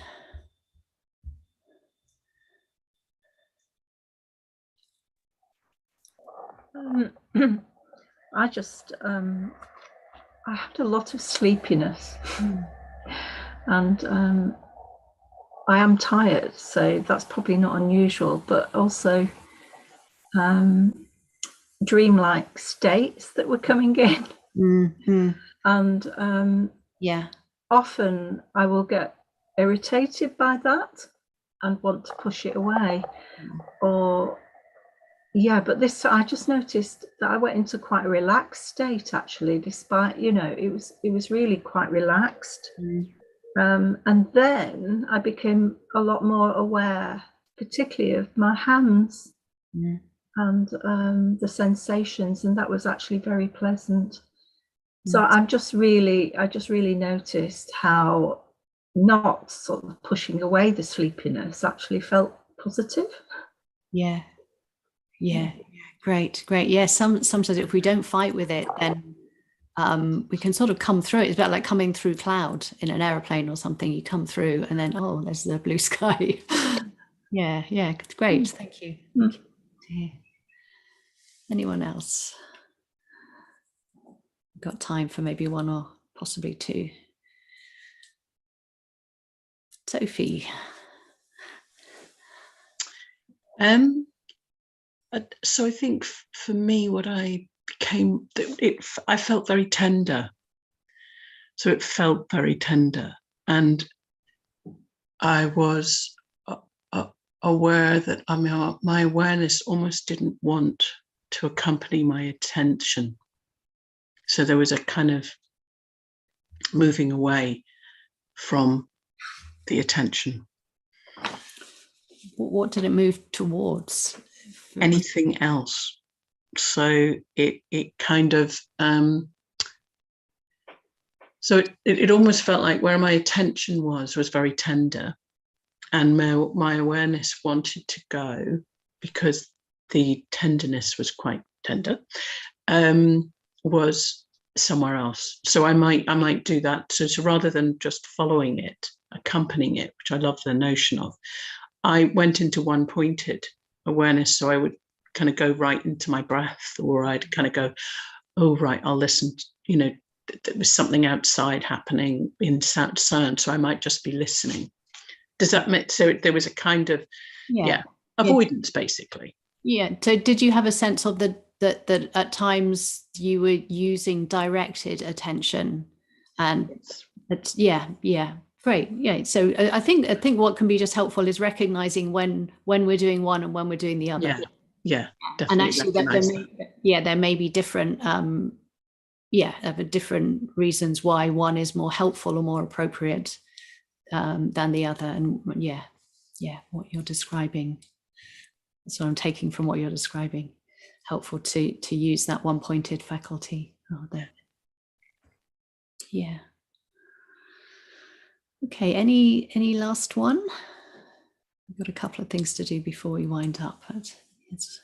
I just, I had a lot of sleepiness and I am tired, so that's probably not unusual, but also dreamlike states that were coming in. Mm-hmm. And Yeah. often I will get irritated by that and want to push it away. Or yeah, but this, I just noticed that I went into quite a relaxed state, actually, despite, you know, it was really quite relaxed. And then I became a lot more aware, particularly of my hands and the sensations, and that was actually very pleasant. So I just really noticed how not sort of pushing away the sleepiness actually felt positive. Yeah. Great. Yeah, sometimes if we don't fight with it, then we can sort of come through it. It's about like coming through cloud in an aeroplane or something. You come through and then, oh, there's the blue sky. Yeah, great. Thank you. Anyone else? Got time for maybe one or possibly two. Sophie. So I think for me, what I became, I felt very tender. So it felt very tender, and I was aware that my awareness almost didn't want to accompany my attention. So there was a kind of moving away from the attention. What did it move towards? Anything else. So it kind of so it almost felt like where my attention was very tender, and my awareness wanted to go, because the tenderness was quite tender, was somewhere else. So I might do that. So rather than just following it, accompanying it, which I love the notion of, I went into one-pointed awareness. So I would kind of go right into my breath, or I'd kind of go, oh, right, I'll listen, you know, there was something outside happening in sound, so I might just be listening. Does that make, so there was a kind of, avoidance, basically. Yeah, so did you have a sense of that at times you were using directed attention? And great. Yeah, so I think what can be just helpful is recognizing when we're doing one and when we're doing the other. Yeah, definitely. And actually there may be different different reasons why one is more helpful or more appropriate than the other. And what you're describing, that's what I'm taking from what you're describing. Helpful to use that one-pointed faculty. Yeah. Okay, any last one? We've got a couple of things to do before we wind up, but it's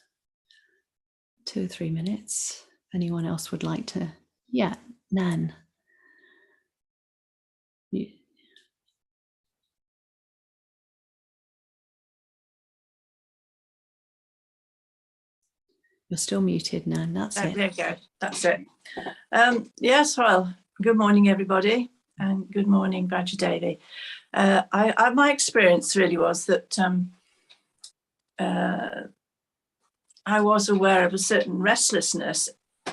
2 or 3 minutes. If anyone else would like to, Nan. You're still muted, Nan. That's it. There you go. That's it. Yes, well, good morning, everybody, and good morning, Vajradevi. My experience really was that I was aware of a certain restlessness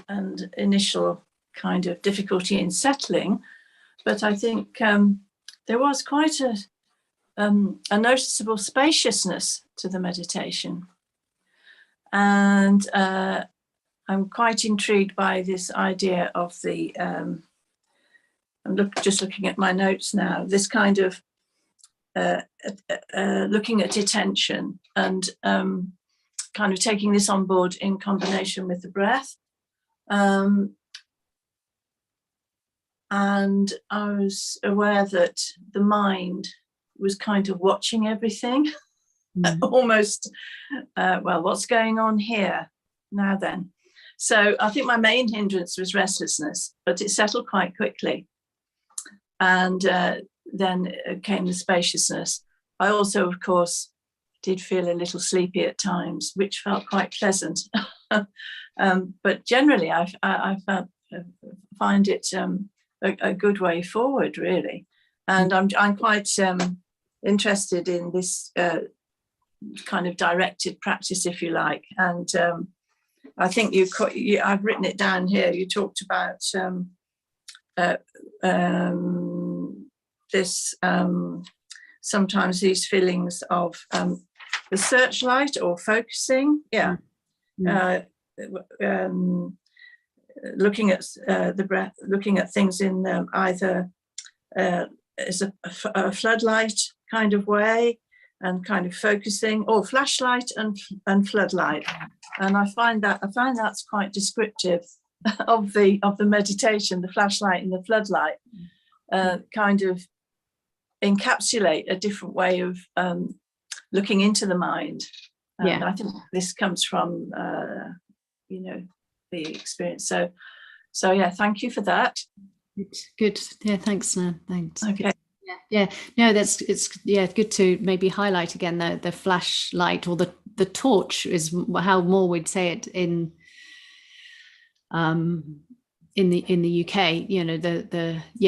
and initial kind of difficulty in settling, but I think there was quite a noticeable spaciousness to the meditation. And I'm quite intrigued by this idea of the, I'm just looking at my notes now, this kind of looking at attention and kind of taking this on board in combination with the breath. And I was aware that the mind was kind of watching everything. Almost, well, what's going on here now then? So I think my main hindrance was restlessness, but it settled quite quickly. And then came the spaciousness. I also, of course, did feel a little sleepy at times, which felt quite pleasant. But generally, I find it a good way forward, really. And I'm quite interested in this kind of directed practice, if you like. And I think I've written it down here. You talked about this sometimes these feelings of the searchlight or focusing, looking at the breath, looking at things in either as a floodlight kind of way, and kind of focusing, or flashlight and floodlight. And I find that's quite descriptive of the meditation. The flashlight and the floodlight kind of encapsulate a different way of looking into the mind. And I think this comes from the experience. So yeah, thank you for that. Good. Yeah, thanks, Nan. Thanks. Okay. Good. Yeah. No, it's good to maybe highlight again the flashlight or the torch is how more we'd say it in the UK.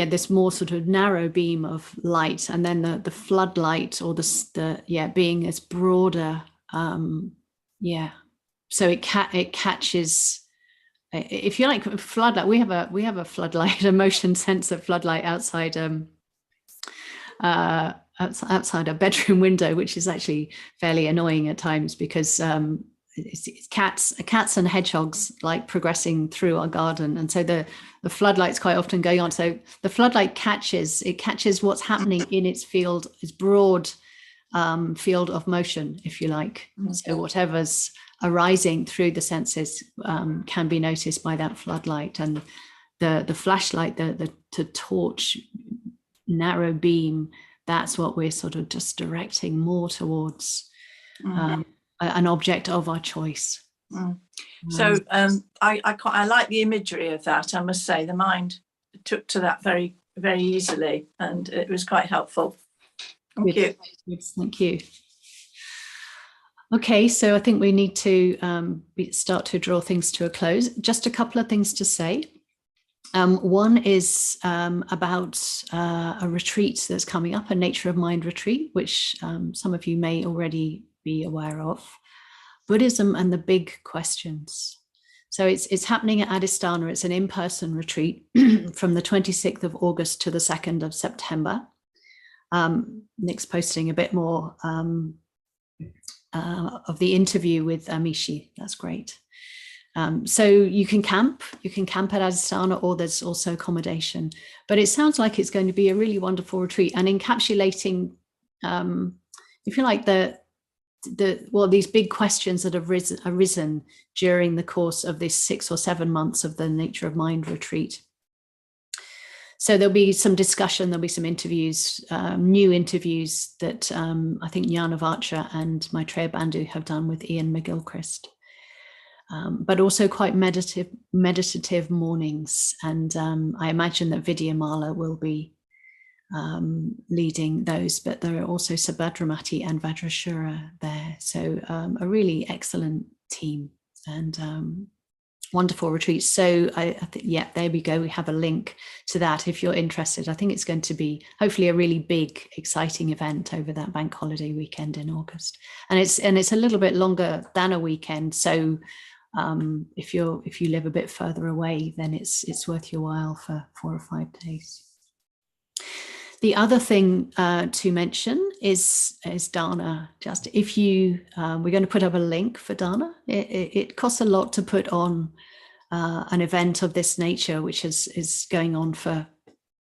This more sort of narrow beam of light, and then the floodlight or the being as broader. So it catches. If you like floodlight, we have a floodlight, a motion sensor floodlight outside outside a bedroom window, which is actually fairly annoying at times because it's cats and hedgehogs like progressing through our garden, and so the floodlight's quite often going on. So the floodlight catches what's happening in its field, its broad field of motion, if you like. So whatever's arising through the senses can be noticed by that floodlight, and the flashlight, the torch, narrow beam, that's what we're sort of just directing more towards an object of our choice. So I like the imagery of that. I must say the mind took to that very, very easily, and it was quite helpful. Thank you. Thank you. Okay, so I think we need to start to draw things to a close. Just a couple of things to say. One is about a retreat that's coming up, a Nature of Mind retreat, which some of you may already be aware of. Buddhism and the Big Questions. So it's happening at Adhisthana. It's an in-person retreat from the 26th of August to the 2nd of September. Nick's posting a bit more of the interview with Amishi. That's great. So you can camp at Adhisthana, or there's also accommodation. But it sounds like it's going to be a really wonderful retreat, and encapsulating, if you like, these big questions that have arisen during the course of this 6 or 7 months of the Nature of Mind retreat. So there'll be some discussion, there'll be some interviews, new interviews that I think Jnana Vacha and Maitreya Bandhu have done with Ian McGilchrist. But also quite meditative mornings. And I imagine that Vidyamala will be leading those, but there are also Subhadramati and Vajrashura there. So a really excellent team and wonderful retreat. So I think, there we go. We have a link to that if you're interested. I think it's going to be hopefully a really big, exciting event over that bank holiday weekend in August. And it's a little bit longer than a weekend. So if you live a bit further away, then it's worth your while for 4 or 5 days. The other thing to mention is Dana. Just if you, we're going to put up a link for Dana. It costs a lot to put on an event of this nature, which is going on for,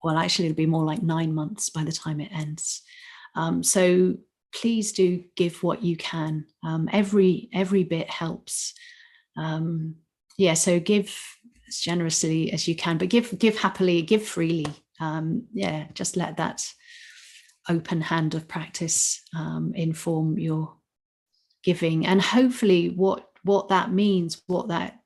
well, actually it'll be more like 9 months by the time it ends. So please do give what you can. Every bit helps. So give as generously as you can, but give happily, give freely. Just let that open hand of practice inform your giving, and hopefully what that means, what that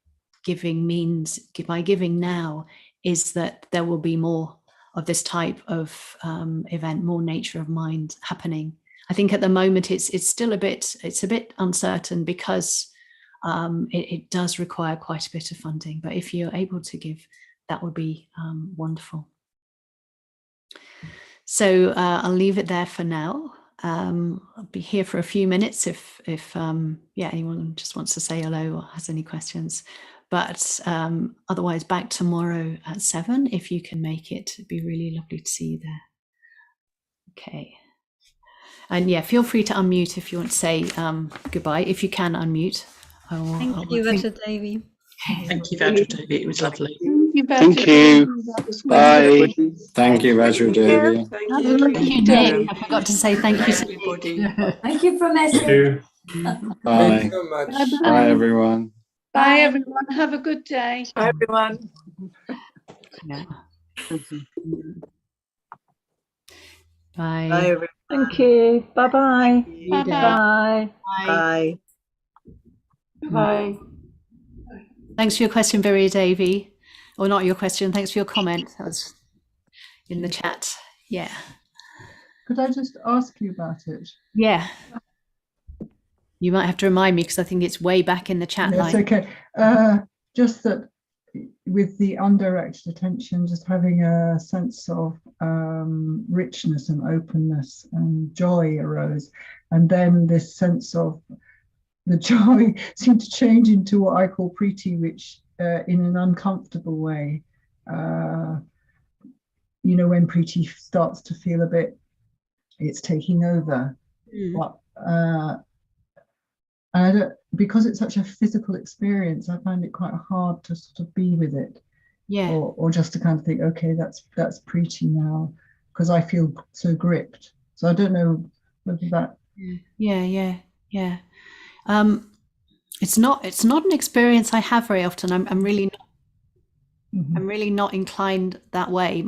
giving means, by giving now, is that there will be more of this type of event, more nature of mind happening. I think at the moment it's still a bit uncertain, because it does require quite a bit of funding. But if you're able to give, that would be wonderful. So I'll leave it there for now. I'll be here for a few minutes if anyone just wants to say hello or has any questions. But otherwise, back tomorrow at 7 if you can make it. It'd be really lovely to see you there. Okay. And yeah, feel free to unmute if you want to say goodbye. If you can unmute. Thank you, Vajradevi. Thank you, Vajradevi. It was lovely. Thank you. Bye. Thank you, Vajradevi. Thank you, Nick. I forgot to say thank you to everybody. Thank you for messaging. Bye. Bye, everyone. Bye, everyone. Have a good day. Bye, everyone. Yeah. Bye. Bye, everyone. Thank you. Bye-bye. Bye-bye. Bye. Bye. Bye. Thanks for your question, Vajradevi. Or not your question, thanks for your comment. That was in the chat. Yeah. Could I just ask you about it? Yeah. You might have to remind me, because I think it's way back in the chat That's line. okay. Just that with the undirected attention, just having a sense of richness and openness and joy arose. And then this sense of the joy seemed to change into what I call preeti, which in an uncomfortable way, when preeti starts to feel a bit, it's taking over. But because it's such a physical experience, I find it quite hard to sort of be with it. Yeah. Or just to kind of think, okay, that's preeti now, because I feel so gripped. So I don't know whether that. Yeah. It's not an experience I have very often. I'm really not inclined that way.